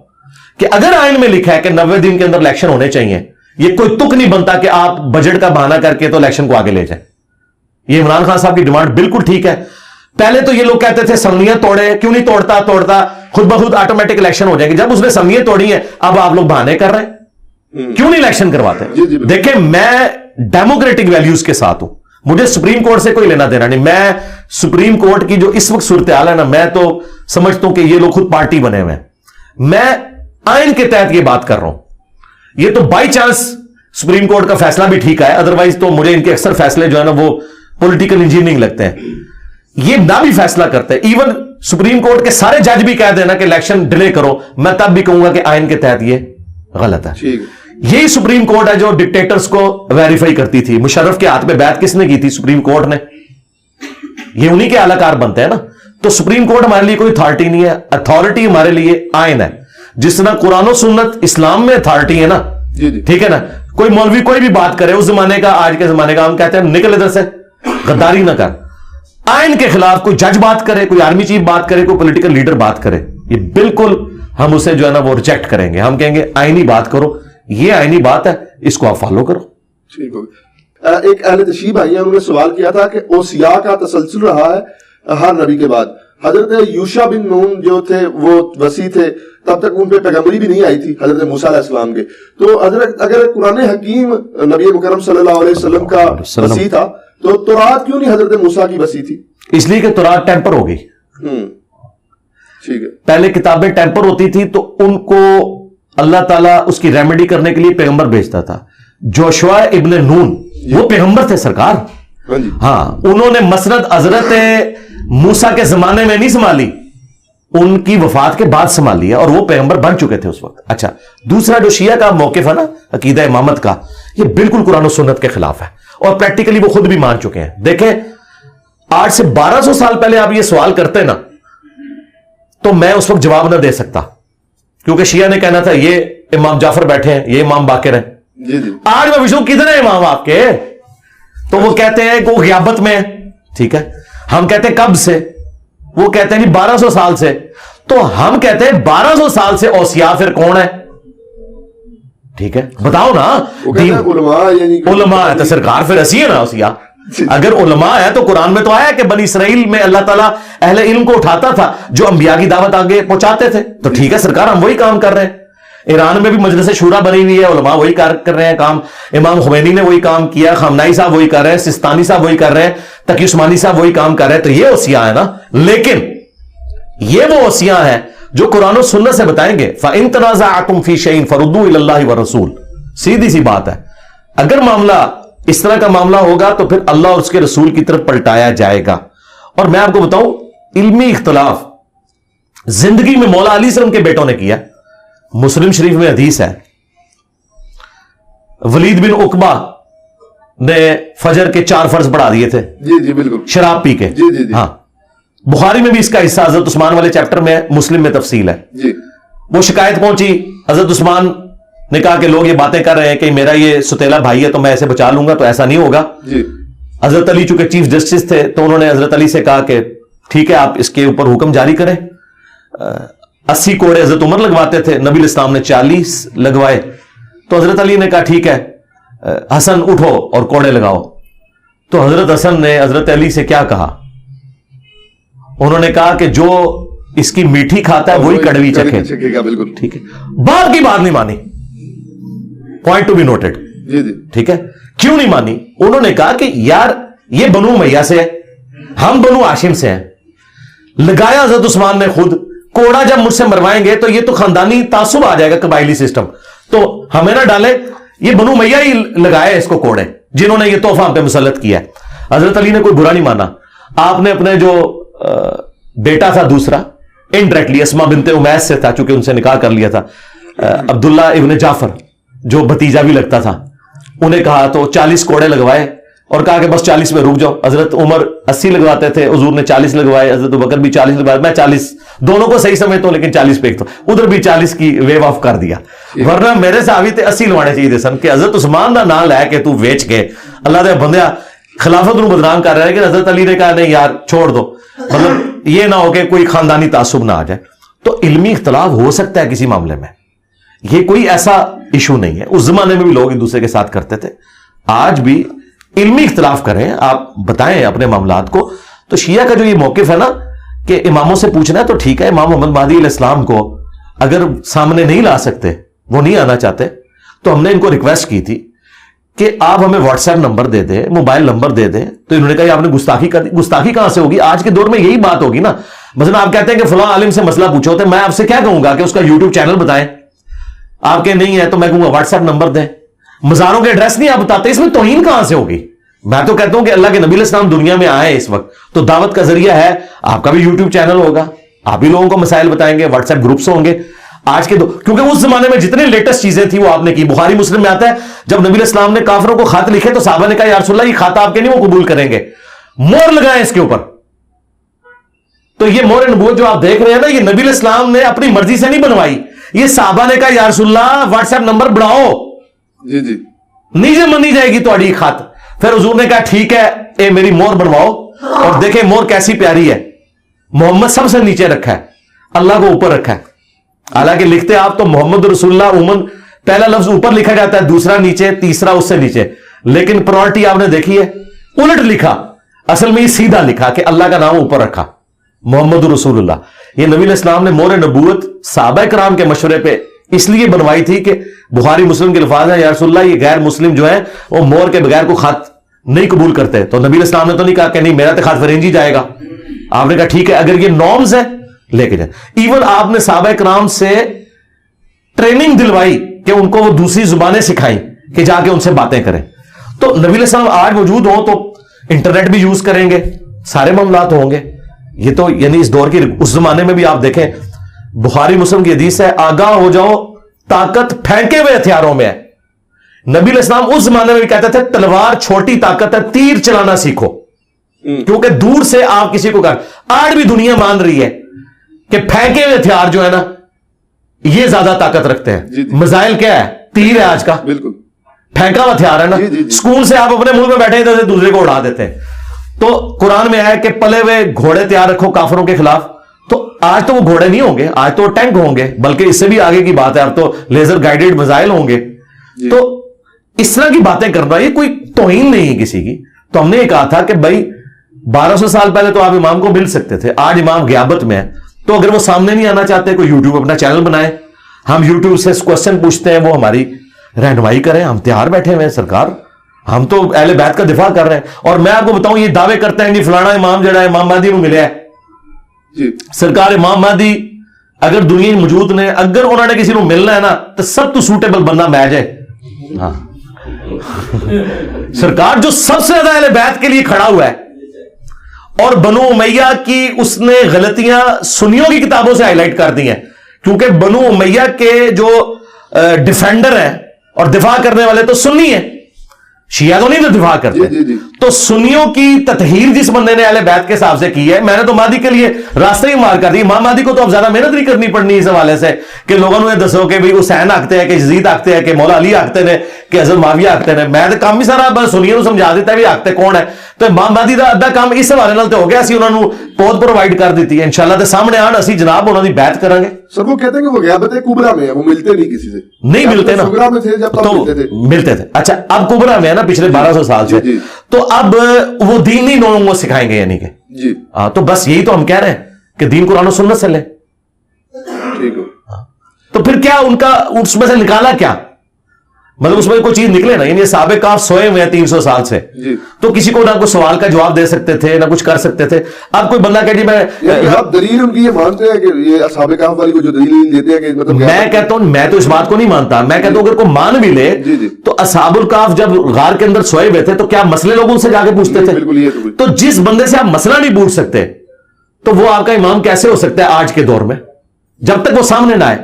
کہ اگر آئین میں لکھا ہے کہ 90 دن کے اندر الیکشن ہونے چاہیے, یہ کوئی تک نہیں بنتا کہ آپ بجٹ کا بہانہ کر کے تو الیکشن کو آگے لے جائیں. یہ عمران خان صاحب کی ڈیمانڈ بالکل ٹھیک ہے. پہلے تو یہ لوگ کہتے تھے سنگیاں توڑے, کیوں نہیں توڑتا خود بخود آٹومیٹک الیکشن ہو جائیں گے. جب اس نے سنگیاں توڑی ہیں اب آپ لوگ بہانے کر رہے ہیں, کیوں نہیں الیکشن کرواتے؟ دیکھیں میں ڈیموکریٹک ویلیوز کے ساتھ ہوں, مجھے سپریم کورٹ سے کوئی لینا دینا نہیں. میں سپریم کورٹ کی جو اس وقت صورتحال ہے نا, میں تو سمجھتا ہوں کہ یہ لوگ خود پارٹی بنے ہوئے ہیں. میں آئین کے تحت یہ بات کر رہا ہوں یہ تو بائی چانس سپریم کورٹ کا فیصلہ بھی ٹھیک ہے, ادروائز تو مجھے ان کے اکثر فیصلے جو ہے نا وہ پولیٹیکل انجینئرنگ لگتے ہیں. یہ نہ بھی فیصلہ کرتے ہیں, ایون سپریم کورٹ کے سارے جج بھی کہہ دینا کہ الیکشن ڈیلے کرو, میں تب بھی کہوں گا کہ آئین کے تحت یہ غلط ہے. یہی سپریم کورٹ ہے جو ڈکٹیٹرز کو ویریفائی کرتی تھی. مشرف کے ہاتھ میں بیعت کس نے کی تھی؟ سپریم کورٹ نے. یہ انہی کے اعلی کار بنتے ہیں نا. تو سپریم کورٹ ہمارے لیے کوئی اتھارٹی نہیں ہے, اتھارٹی ہمارے لیے آئین ہے. جس طرح قرآن و سنت اسلام میں اتھارٹی ہے نا, ٹھیک ہے نا. کوئی مولوی کوئی بھی بات کرے اس زمانے کا آج کے زمانے کا, ہم کہتے ہیں نکل ادھر سے, غداری نہ کر. آئین کے خلاف کوئی جج بات کرے, کوئی آرمی چیف بات کرے, کوئی پولیٹیکل لیڈر بات کرے, یہ بالکل ہم اسے جو ہے نا وہ ریجیکٹ کریں گے. ہم کہیں گے آئینی بات کرو, یہ آئینی بات ہے, اس کو آپ فالو کرو. ٹھیک ہو گیا. ایک اہل تشریح بھائی ہیں, انہوں نے سوال کیا تھا کہ اوصیاء کا تسلسل رہا ہے ہر نبی کے بعد. حضرت یوشع بن نون جو تھے وہ وصی تھے, تب تک ان پہ پیغمبری بھی نہیں آئی تھی حضرت موسیٰ علیہ السلام کے. تو حضرت اگر قرآن حکیم نبی مکرم صلی اللہ علیہ وسلم کا وصی تھا تو تورات کیوں نہیں حضرت موسیٰ کی وصی تھی؟ اس لیے کہ تورات ٹیمپر ہو گئی. ٹھیک ہے. پہلے کتابیں ٹیمپر ہوتی تھی تو ان کو اللہ تعالیٰ اس کی ریمیڈی کرنے کے لیے پیغمبر بھیجتا تھا. جوشوا ابن نون وہ پیغمبر تھے سرکار. ہاں, انہوں نے مسند حضرت موسیٰ کے زمانے میں نہیں سنبھالی, ان کی وفات کے بعد سنبھال لیا, اور وہ پیغمبر بن چکے تھے اس وقت. اچھا, دوسرا جو شیعہ کا موقف ہے نا عقیدہ امامت کا, یہ بالکل قرآن و سنت کے خلاف ہے, اور پریکٹیکلی وہ خود بھی مان چکے ہیں. دیکھیں, آج سے 1200 سال پہلے آپ یہ سوال کرتے نا تو میں اس وقت جواب نہ دے سکتا, کیونکہ شیعہ نے کہنا تھا یہ امام جعفر بیٹھے ہیں, یہ امام باقر ہیں. آج میں پوچھوں کتنے امام آپ کے, تو وہ کہتے ہیں کہ وہ غیابت میں, ٹھیک ہے. ہم کہتے ہیں کب سے, وہ کہتے ہیں 1200 سال سے. تو ہم کہتے ہیں 1200 سال سے اوصیاء پھر کون ہے؟ ٹھیک ہے, بتاؤ نا. علماء ہے تو سرکار پھر اسی ہے نا اوصیاء. اگر علماء ہے تو قرآن میں تو آیا کہ بنی اسرائیل میں اللہ تعالیٰ اہل علم کو اٹھاتا تھا جو انبیاء کی دعوت آگے پہنچاتے تھے. تو ٹھیک ہے سرکار, ہم وہی کام کر رہے ہیں. ایران میں بھی مجلس شورا بنی ہوئی ہے, علماء وہی کر رہے ہیں کام. امام خمینی نے وہی کام کیا, خامنائی صاحب وہی کر رہے ہیں, سستانی صاحب وہی کر رہے ہیں, تقی عثمانی صاحب وہی کام کر رہے ہیں. تو یہ اوصیاء ہے نا. لیکن یہ وہ اوصیاء ہیں جو قرآن و سنت سے بتائیں گے فَإِن تَنَازَعْتُمْ فِي شَيْءٍ فَرُدُّوهُ إِلَى اللَّهِ وَالرَّسُولِ. سیدھی سی بات ہے, اگر معاملہ اس طرح کا معاملہ ہوگا تو پھر اللہ اور اس کے رسول کی طرف پلٹایا جائے گا. اور میں آپ کو بتاؤں, علمی اختلاف زندگی میں مولا علی سے ان کے بیٹوں نے کیا. مسلم شریف میں حدیث ہے, ولید بن عقبہ نے فجر کے 4 فرض پڑھا دیے تھے. جی بالکل, شراب پی کے. جی. ہاں, بخاری میں بھی اس کا حصہ حضرت عثمان والے چیپٹر میں ہے, مسلم میں تفصیل ہے. جی. وہ شکایت پہنچی, حضرت عثمان نے کہا کہ لوگ یہ باتیں کر رہے ہیں کہ میرا یہ ستیلا بھائی ہے تو میں ایسے بچا لوں گا, تو ایسا نہیں ہوگا. جی. حضرت علی چونکہ چیف جسٹس تھے تو انہوں نے حضرت علی سے کہا کہ ٹھیک ہے آپ اس کے اوپر حکم جاری کریں. 80 کوڑے حضرت عمر لگواتے تھے, نبی اسلام نے 40 لگوائے. تو حضرت علی نے کہا ٹھیک ہے حسن اٹھو اور کوڑے لگاؤ. تو حضرت حسن نے حضرت علی سے کیا کہا؟ انہوں نے کہا کہ جو اس کی میٹھی کھاتا ہے وہی کڑوی چکھے. بالکل ٹھیک ہے, باپ کی بات نہیں مانی. Point to be noted. جی. ٹھیک ہے, کیوں نہیں مانی؟ انہوں نے کہا کہ یار یہ بنو امیہ سے ہے, ہم بنو ہاشم سے ہیں. لگایا حضرت عثمان نے خود. کوڑا جب مجھ سے مروائیں گے تو یہ تو خاندانی تعصب آ جائے گا, قبائلی سسٹم, تو ہمیں نہ ڈالے. یہ بنو امیہ ہی لگائے اس کو کوڑے, جنہوں نے یہ تحفہ ہم پہ مسلط کیا ہے. حضرت علی نے کوئی برا نہیں مانا. آپ نے اپنے جو بیٹا تھا دوسرا, انڈائریکٹلی اسما بنت امیس سے تھا چونکہ ان سے نکاح کر لیا تھا, عبداللہ ابن جعفر جو بھتیجا بھی لگتا تھا, انہیں کہا تو 40 کوڑے لگوائے اور کہا کہ بس 40 میں رک جاؤ. حضرت عمر 80 لگواتے تھے, حضور نے 40 لگوائے, حضرت بکر بھی 40 لگوائے, میں 40 دونوں کو صحیح سمجھتا ہوں لیکن 40 پہ ایک تو ادھر بھی 40 کی ویو آف کر دیا. ورنہ میرے صحابی تے 80 لوانے چاہیے سن کہ حضرت عثمان دا نام لے کے تو ویچ کے اللہ دے بندیا خلافت نو بدنام کر رہا ہے. کہ حضرت علی نے کہا نہیں یار چھوڑ دو, مطلب یہ نہ ہو کہ کوئی خاندانی تعصب نہ آ جائے. تو علمی اختلاف ہو سکتا ہے کسی معاملے میں, یہ کوئی ایسا ایشو نہیں ہے. اس زمانے میں بھی لوگ ایک دوسرے کے ساتھ کرتے تھے, آج بھی علمی اختلاف کریں, آپ بتائیں اپنے معاملات کو. تو شیعہ کا جو یہ موقف ہے نا کہ اماموں سے پوچھنا ہے تو ٹھیک ہے, امام محمد مہدی علیہ السلام کو اگر سامنے نہیں لا سکتے, وہ نہیں آنا چاہتے, تو ہم نے ان کو ریکویسٹ کی تھی کہ آپ ہمیں واٹس ایپ نمبر دے دیں, موبائل نمبر دے دیں. تو انہوں نے کہا آپ نے گستاخی کر دی. گستاخی کہاں سے ہوگی؟ آج کے دور میں یہی بات ہوگی نا. مثلا آپ کہتے ہیں کہ فلاں عالم سے مسئلہ پوچھو, تو میں آپ سے کیا کہوں گا کہ اس کا یوٹیوب چینل بتائیں. آپ کے نہیں ہے تو میں کہوں گا واٹس ایپ نمبر دیں. مزاروں کے ایڈریس نہیں آپ بتاتے, اس میں توہین کہاں سے ہوگی؟ میں تو کہتا ہوں کہ اللہ کے نبی علیہ السلام دنیا میں آئے اس وقت تو دعوت کا ذریعہ ہے. آپ کا بھی یوٹیوب چینل ہوگا, آپ بھی لوگوں کو مسائل بتائیں گے, واٹس ایپ گروپس ہوں گے آج کے کیونکہ اس زمانے میں جتنے لیٹسٹ چیزیں تھیں وہ آپ نے کی. بخاری مسلم میں آتا ہے جب نبی علیہ السلام نے کافروں کو خط لکھے تو صحابہ نے کہا یا رسول اللہ یہ خط آپ کے نہیں وہ قبول کریں گے, مور لگائیں اس کے اوپر. تو یہ مور نبوت جو آپ دیکھ رہے ہیں نا, یہ نبی علیہ السلام نے اپنی مرضی سے نہیں بنوائی, یہ صحابہ نے کہا یا رسول اللہ واٹس ایپ نمبر بڑھاؤ, جی جی نیچے منی جائے گی تھوڑی خط. پھر حضور نے کہا ٹھیک ہے اے میری مور بنواؤ, اور دیکھیں مور کیسی پیاری ہے. محمد سب سے نیچے رکھا ہے, اللہ کو اوپر رکھا ہے. حالانکہ لکھتے آپ تو محمد رسول اللہ عموماً پہلا لفظ اوپر لکھا جاتا ہے, دوسرا نیچے, تیسرا اس سے نیچے, لیکن پرائورٹی آپ نے دیکھی ہے الٹ لکھا. اصل میں یہ سیدھا لکھا کہ اللہ کا نام اوپر رکھا, محمد رسول اللہ. یہ نبی علیہ السلام نے مور نبوت صحابہ کرام کے مشورے پہ اس لیے بنوائی تھی کہ بخاری مسلم کے الفاظ ہیں یا رسول اللہ یہ غیر مسلم جو ہیں وہ مور کے بغیر کو خط نہیں قبول کرتے. تو نبی علیہ السلام نے تو نہیں کہا کہ نہیں میرا تو خط فرنج ہی جائے گا. آپ نے کہا ٹھیک ہے اگر یہ نارمز ہے لے کے جائیں. ایون آپ نے صحابہ کرام سے ٹریننگ دلوائی کہ ان کو وہ دوسری زبانیں سکھائیں کہ جا کے ان سے باتیں کریں. تو نبی علیہ السلام آج موجود ہوں تو انٹرنیٹ بھی یوز کریں گے, سارے معاملات ہوں گے. یہ تو یعنی اس دور کی, اس زمانے میں بھی آپ دیکھیں بخاری مسلم کی حدیث ہے آگاہ ہو جاؤ طاقت پھینکے ہوئے ہتھیاروں میں ہے. نبی علیہ السلام اس زمانے میں بھی کہتے تھے تلوار چھوٹی طاقت ہے, تیر چلانا سیکھو, کیونکہ دور سے آپ کسی کو کر. آج بھی دنیا مان رہی ہے کہ پھینکے ہوئے ہتھیار جو ہے نا یہ زیادہ طاقت رکھتے ہیں. میزائل کیا ہے؟ تیر ہے آج کا, بالکل پھینکا ہوا ہتھیار ہے نا. سکون سے آپ اپنے ملک میں بیٹھے تھے دوسرے کو اڑا دیتے ہیں. تو قرآن میں آیا کہ پلے ہوئے گھوڑے تیار رکھو کافروں کے خلاف. تو آج تو وہ گھوڑے نہیں ہوں گے, آج تو وہ ٹینک ہوں گے, بلکہ اس سے بھی آگے کی بات ہے اب تو لیزر گائیڈڈ میزائل ہوں گے. تو اس طرح کی باتیں کرنا یہ کوئی توہین نہیں ہے کسی کی. تو ہم نے یہ کہا تھا کہ بھائی 1200 سال پہلے تو آپ امام کو مل سکتے تھے, آج امام غیابت میں ہے, تو اگر وہ سامنے نہیں آنا چاہتے کوئی یوٹیوب اپنا چینل بنائے, ہم یوٹیوب سے کوشچن پوچھتے ہیں, وہ ہماری رہنمائی کریں. ہم تیار بیٹھے ہوئے ہیں سرکار, ہم تو اہل بیت کا دفاع کر رہے ہیں. اور میں آپ کو بتاؤں یہ دعوے کرتے ہیں کہ فلانا امام جڑا ہے امام مہدی میں ملیا ہے. سرکار امام مہدی اگر دنیا موجود نے, اگر انہوں نے کسی کو ملنا ہے نا تو سب تو سوٹیبل بندہ میں جائے. ہاں سرکار جو سب سے زیادہ اہل بیت کے لیے کھڑا ہوا ہے, اور بنو امیہ کی اس نے غلطیاں سنیوں کی کتابوں سے ہائی لائٹ کر دی ہیں, کیونکہ بنو امیہ کے جو ڈیفینڈر ہیں اور دفاع کرنے والے تو سنی ہیں, شیعہ تو نہیں تو دفاع کرتے. تو سنیوں کی تطہیر جس بندے نے اہل بیت کے حساب سے کی ہے, میں نے تو مہدی کے لیے راستے ہی مار کر دی. امام مہدی کو تو اب زیادہ محنت نہیں کرنی پڑنی اس حوالے سے کہ لوگوں نے دسو کہ بھائی حسین آکتے ہیں, کہ یزید آکتے ہیں, کہ مولا علی آکتے ہیں, کہ حضرت معاویہ آکتے ہیں. میں تو کام بھی سارا بس سنیوں کو سمجھا دیتا ہے بھی آکتے کون ہے. تو امام مہدی دا ادھا کام اس حوالے نال تے ہو گیا, اسی انہاں نو پود پرووائڈ کر دیتی ہے. انشاءاللہ تے سامنے آن اسی جناب انہاں دی بیعت کریں گے. سر وہ کہتے ہیں کہ وہ غیابت کبریٰ میں ہے, وہ ملتے نہیں کسی سے, نہیں ملتے نا, صغریٰ میں تھے جب تک ملتے تھے. اچھا اب کبریٰ میں ہے نا پچھلے 1200 سال سے, تو اب وہ دین نہیں لوگوں کو سکھائیں گے یعنی کہ جی تو بس یہی تو ہم کہہ رہے ہیں کہ دین قرآن و سنت سے لیں. ٹھیک ہے, تو پھر کیا ان کا اس میں سے نکالا کیا, مطلب اس میں کوئی چیز نکلے نا. یعنی صحابہ کہف سوئے ہوئے ہیں 300 سال سے, تو کسی کو نہ کوئی سوال کا جواب دے سکتے تھے نہ کچھ کر سکتے تھے. اب کوئی بندہ کہ جی میں آپ دلیل ان کی یہ مانتے ہیں کہ یہ اصحاب کہف والی کو جو دلیل دیتے ہیں کہ مطلب, میں کہتا ہوں میں تو اس بات کو نہیں مانتا. میں کہتا ہوں اگر کوئی مان بھی لے تو اصحاب الکہف جب غار کے اندر سوئے ہوئے تھے تو کیا مسئلے لوگ ان سے جا کے پوچھتے تھے؟ تو جس بندے سے آپ مسئلہ نہیں پوچھ سکتے تو وہ آپ کا امام کیسے ہو سکتا ہے آج کے دور میں, جب تک وہ سامنے نہ آئے.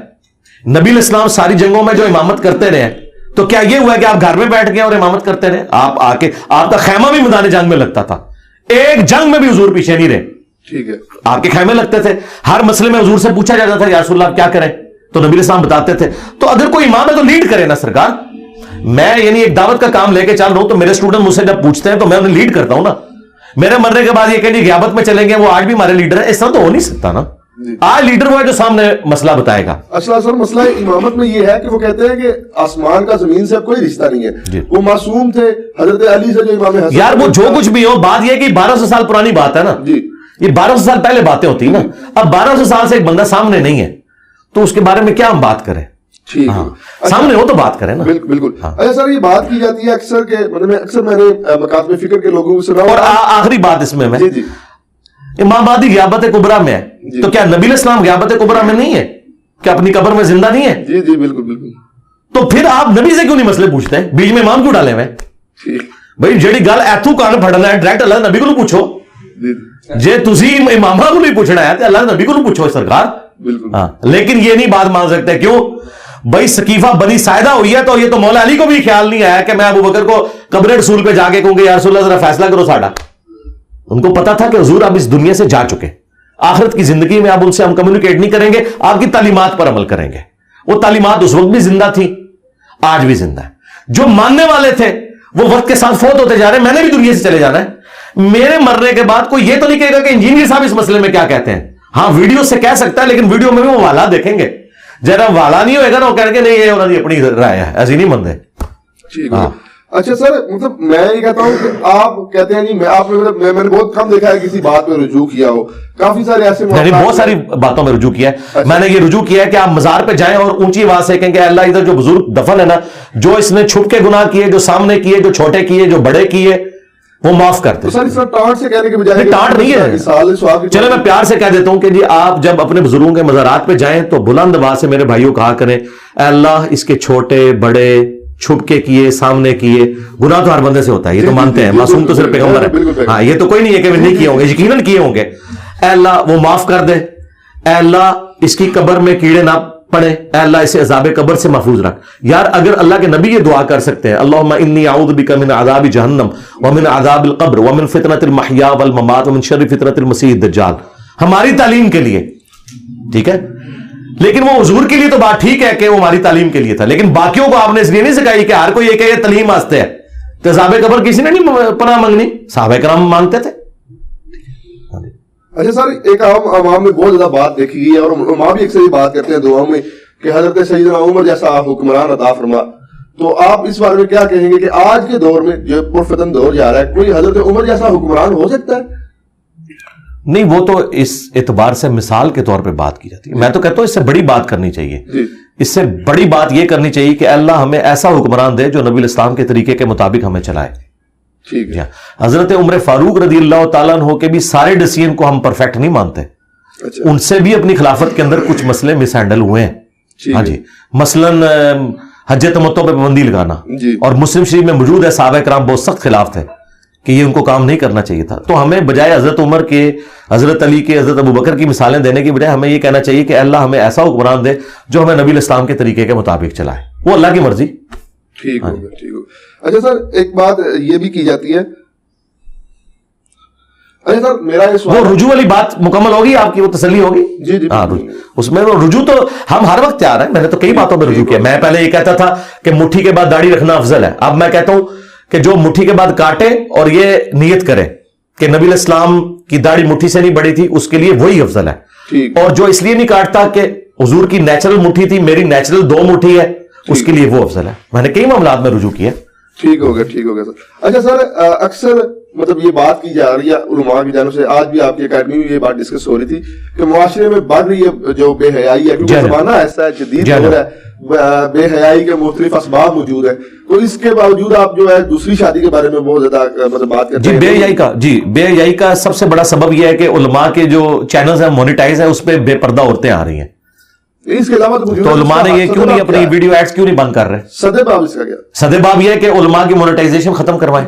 نبی علیہ السلام ساری جنگوں میں جو امامت کرتے رہے, تو کیا یہ ہوا ہے کہ آپ گھر میں بیٹھ گئے اور امامت کرتے رہے؟ آپ آ کے آپ کا خیمہ بھی میدان جنگ میں لگتا تھا, ایک جنگ میں بھی حضور پیچھے نہیں رہے. ٹھیک ہے, آپ کے خیمے لگتے تھے, ہر مسئلے میں حضور سے پوچھا جاتا تھا یا رسول اللہ کیا کریں, تو نبی علیہ السلام بتاتے تھے. تو اگر کوئی امام ہے تو لیڈ کرے نا سرکار. میں یعنی ایک دعوت کا کام لے کے چل رہا ہوں, تو میرے اسٹوڈنٹ مجھ سے جب پوچھتے ہیں تو میں انہیں لیڈ کرتا ہوں نا. میرے مرنے کے بعد یہ کہ غیابت میں چلیں گے وہ آج بھی ہمارے لیڈر ہیں, اس طرح تو ہو نہیں سکتا نا. آج لیڈر وہ ہے جو سامنے مسئلہ بتائے گا. اصل مسئلہ امامت میں یہ ہے کہ وہ کہتے ہیں کہ آسمان کا زمین سے کوئی رشتہ نہیں ہے. وہ معصوم تھے حضرت علی سے, جو امام حسن, یار وہ جو کچھ بھی ہو, بات یہ کہ 1200 سال پرانی بات ہے نا. یہ 1200 سال پہلے باتیں ہوتی ہیں نا. اب 1200 سال سے ایک بندہ سامنے نہیں ہے تو اس کے بارے میں کیا ہم بات کریں؟ ٹھیک ہے, سامنے ہو تو بات کریں نا. بالکل. اچھا سر, یہ بات کی جاتی ہے اکثر کہ اکثر میں نے مکاتب فکر کے لوگوں سے, اور آخری بات اس میں امام مہدی غیابت کبریٰ میں ہے, تو کیا نبی علیہ السلام غیابت کبریٰ میں نہیں ہے؟ کیا اپنی قبر میں زندہ نہیں ہے؟ جی بالکل. تو پھر آپ نبی سے کیوں نہیں مسئلے پوچھتے ہیں؟ بیچ میں امام کیوں ڈالے ہوئے؟ بھائی جیڑی گل ایتھوں کان پھڑنا ہے ڈائریکٹ اللہ نبی کو پوچھو. جے تسی امامہ کو نہیں پوچھنا ہے تو اللہ نبی کو پوچھو سرکار. ہاں لیکن یہ نہیں بات مان سکتے. کیوں بھائی سقیفہ بنی ساعدہ ہوئی ہے تو یہ تو مولا علی کو بھی خیال نہیں آیا کہ میں ابو بکر کو قبر رسول پہ جا کے کہوں کہ یا رسول اللہ ذرا فیصلہ کرو ساڈا. ان کو پتا تھا کہ حضور اب اس دنیا سے جا چکے, آخرت کی زندگی میں اب ان سے ہم کمیونیکیٹ نہیں کریں گے, آپ کی تعلیمات پر عمل کریں گے. وہ تعلیمات اس وقت بھی زندہ تھی, آج بھی زندہ ہے. جو ماننے والے تھے وہ وقت کے ساتھ فوت ہوتے جا رہے ہیں. میں نے بھی دنیا سے چلے جانا ہے. میرے مرنے کے بعد کوئی یہ تو نہیں کہے گا کہ انجینئر صاحب اس مسئلے میں کیا کہتے ہیں. ہاں ویڈیو سے کہہ سکتا ہے, لیکن ویڈیو میں بھی وہ والا دیکھیں گے. جرا والا نہیں ہوئے گا نا وہ کہیں گے نہیں یہ انہوں نے اپنی رائے ہے, ایسی نہیں مندے. اچھا سر, مطلب میں یہ کہتا ہوں کہ آپ کہتے ہیں نہیں, میں نے بہت کم دیکھا ہے کسی بات پہ رجوع کیا ہو. کافی سارے ایسے بہت ساری باتوں میں رجوع کیا ہے. میں نے یہ رجوع کیا ہے کہ آپ مزار پہ جائیں اور اونچی آواز سے کہیں کہ اللہ ادھر جو بزرگ دفن ہے نا, جو اس نے چھپ کے گناہ کیے, جو سامنے کیے, جو چھوٹے کیے, جو بڑے کیے, وہ معاف کرتے. ٹانٹ سے کہنے کے بجائے ٹانٹ نہیں ہے. چلو میں پیار سے کہہ دیتا ہوں کہ جی آپ جب اپنے بزرگوں کے مزارات پہ جائیں تو بلند آواز سے میرے بھائیوں کہا کریں اے اللہ اس کے چھوٹے بڑے, چھپ کے کیے, سامنے کیے. گناہ تو ہر بندے سے ہوتا ہے, یہ تو مانتے ہیں. معصوم تو صرف پیغمبر ہے. ہاں یہ تو کوئی نہیں ہے کہ نہیں کیے ہوں گے, یقیناً کیے ہوں گے. اے اللہ وہ معاف کر دے. اے اللہ اس کی قبر میں کیڑے نہ پڑے. اے اللہ اسے عذاب قبر سے محفوظ رکھ. یار اگر اللہ کے نبی یہ دعا کر سکتے ہیں اللہم انی اعوذ بک من عذاب جہنم ومن عذاب القبر ومن فتنۃ المحیا والممات ومن شر فتنۃ المسیح الدجال, ہماری تعلیم کے لیے, ٹھیک ہے. لیکن وہ حضور کے لیے تو بات ٹھیک ہے کہ وہ ہماری تعلیم کے لیے تھا, لیکن باقیوں کو آپ نے اس لیے نہیں سکھائی کہ ہر کوئی یہ کہ یہ تعلیم واسطے ہے. تو عذاب قبر کسی نے نہیں پناہ مانگنی, صحابہ کرام مانگتے تھے. اچھا سر, ایک عوام میں بہت زیادہ بات دیکھی گئی ہے اور علماء بھی اکثر بات کرتے ہیں دعاؤں میں کہ حضرت سیدنا عمر جیسا حکمران عطا فرما. تو آپ اس بارے میں کیا کہیں گے کہ آج کے دور میں جو پرفتن دور جا رہا ہے, کوئی حضرت عمر جیسا حکمران ہو سکتا ہے؟ نہیں, وہ تو اس اعتبار سے مثال کے طور پہ بات کی جاتی ہے. میں تو کہتا ہوں اس سے بڑی بات کرنی چاہیے. اس سے بڑی بات یہ کرنی چاہیے کہ اللہ ہمیں ایسا حکمران دے جو نبی الاسلام کے طریقے کے مطابق ہمیں چلائے. ٹھیک ہے. حضرت عمر فاروق رضی اللہ تعالیٰ عنہ کے بھی سارے ڈیسیژن کو ہم پرفیکٹ نہیں مانتے. ان سے بھی اپنی خلافت کے اندر کچھ مسئلے مس ہینڈل ہوئے ہیں. ہاں جی, مثلاً حج تمتع پہ پابندی لگانا, اور مسلم شریف میں موجود ہے صحابہ کرام بہت سخت خلاف تھے کہ یہ ان کو کام نہیں کرنا چاہیے تھا. تو ہمیں بجائے حضرت عمر کے, حضرت علی کے, حضرت ابو بکر کی مثالیں دینے کی بجائے ہمیں یہ کہنا چاہیے کہ اللہ ہمیں ایسا حکمران دے جو ہمیں نبی الاسلام کے طریقے کے مطابق چلائے. وہ اللہ کی مرضی. ٹھیک ہوگا, ٹھیک ہوگا. اچھا سر, ایک بات یہ بھی کی جاتی ہے, اچھا سر میرا یہ سوال, وہ رجوع والی بات مکمل ہوگی آپ کی, وہ تسلی ہوگی؟ جی جی. ہاں اس میں رجوع تو ہم ہر وقت تیار ہیں. میں نے تو کئی باتوں میں رجوع کیا. میں پہلے یہ کہتا تھا کہ مٹھی کے بعد داڑھی رکھنا افضل ہے. اب میں کہتا ہوں کہ جو مٹھی کے بعد کاٹے اور یہ نیت کرے کہ نبی الاسلام کی داڑھی مٹھی سے نہیں بڑی تھی, اس کے لیے وہی افضل ہے. اور جو اس لیے نہیں کاٹتا کہ حضور کی نیچرل مٹھی تھی, میری نیچرل 2 مٹھی ہے, اس کے لیے وہ افضل ہے. میں نے کئی معاملات میں رجوع کیا. ٹھیک ہوگا, ٹھیک ہوگا سر. اچھا سر, اکثر مطلب یہ بات کی جا رہی ہے علماء کی جانب سے, آج بھی آپ کی اکیڈمی میں یہ بات ڈسکس ہو رہی تھی کہ معاشرے میں بڑھ رہی ہے جو بے حیائی ہے, کیونکہ زمانہ ایسا ہے, جدید دور ہے, بے حیائی کے مختلف اسباب موجود ہیں. تو اس کے باوجود آپ جو ہے دوسری شادی کے بارے میں بہت زیادہ مطلب بات کرتے ہیں. بے حیائی کا سب سے بڑا سبب یہ ہے کہ علماء کے جو چینلز ہیں مونیٹائز ہیں, اس پہ بے پردہ عورتیں آ رہی ہیں. اس کے علاوہ تو علماء نے یہ کیوں نہیں اپنی ویڈیو ایڈز کیوں نہیں بند کر رہے؟ سدے باب اس کا کیا؟ سدے باب یہ ہے کہ علماء کی مونیٹائزیشن ختم کروائیں.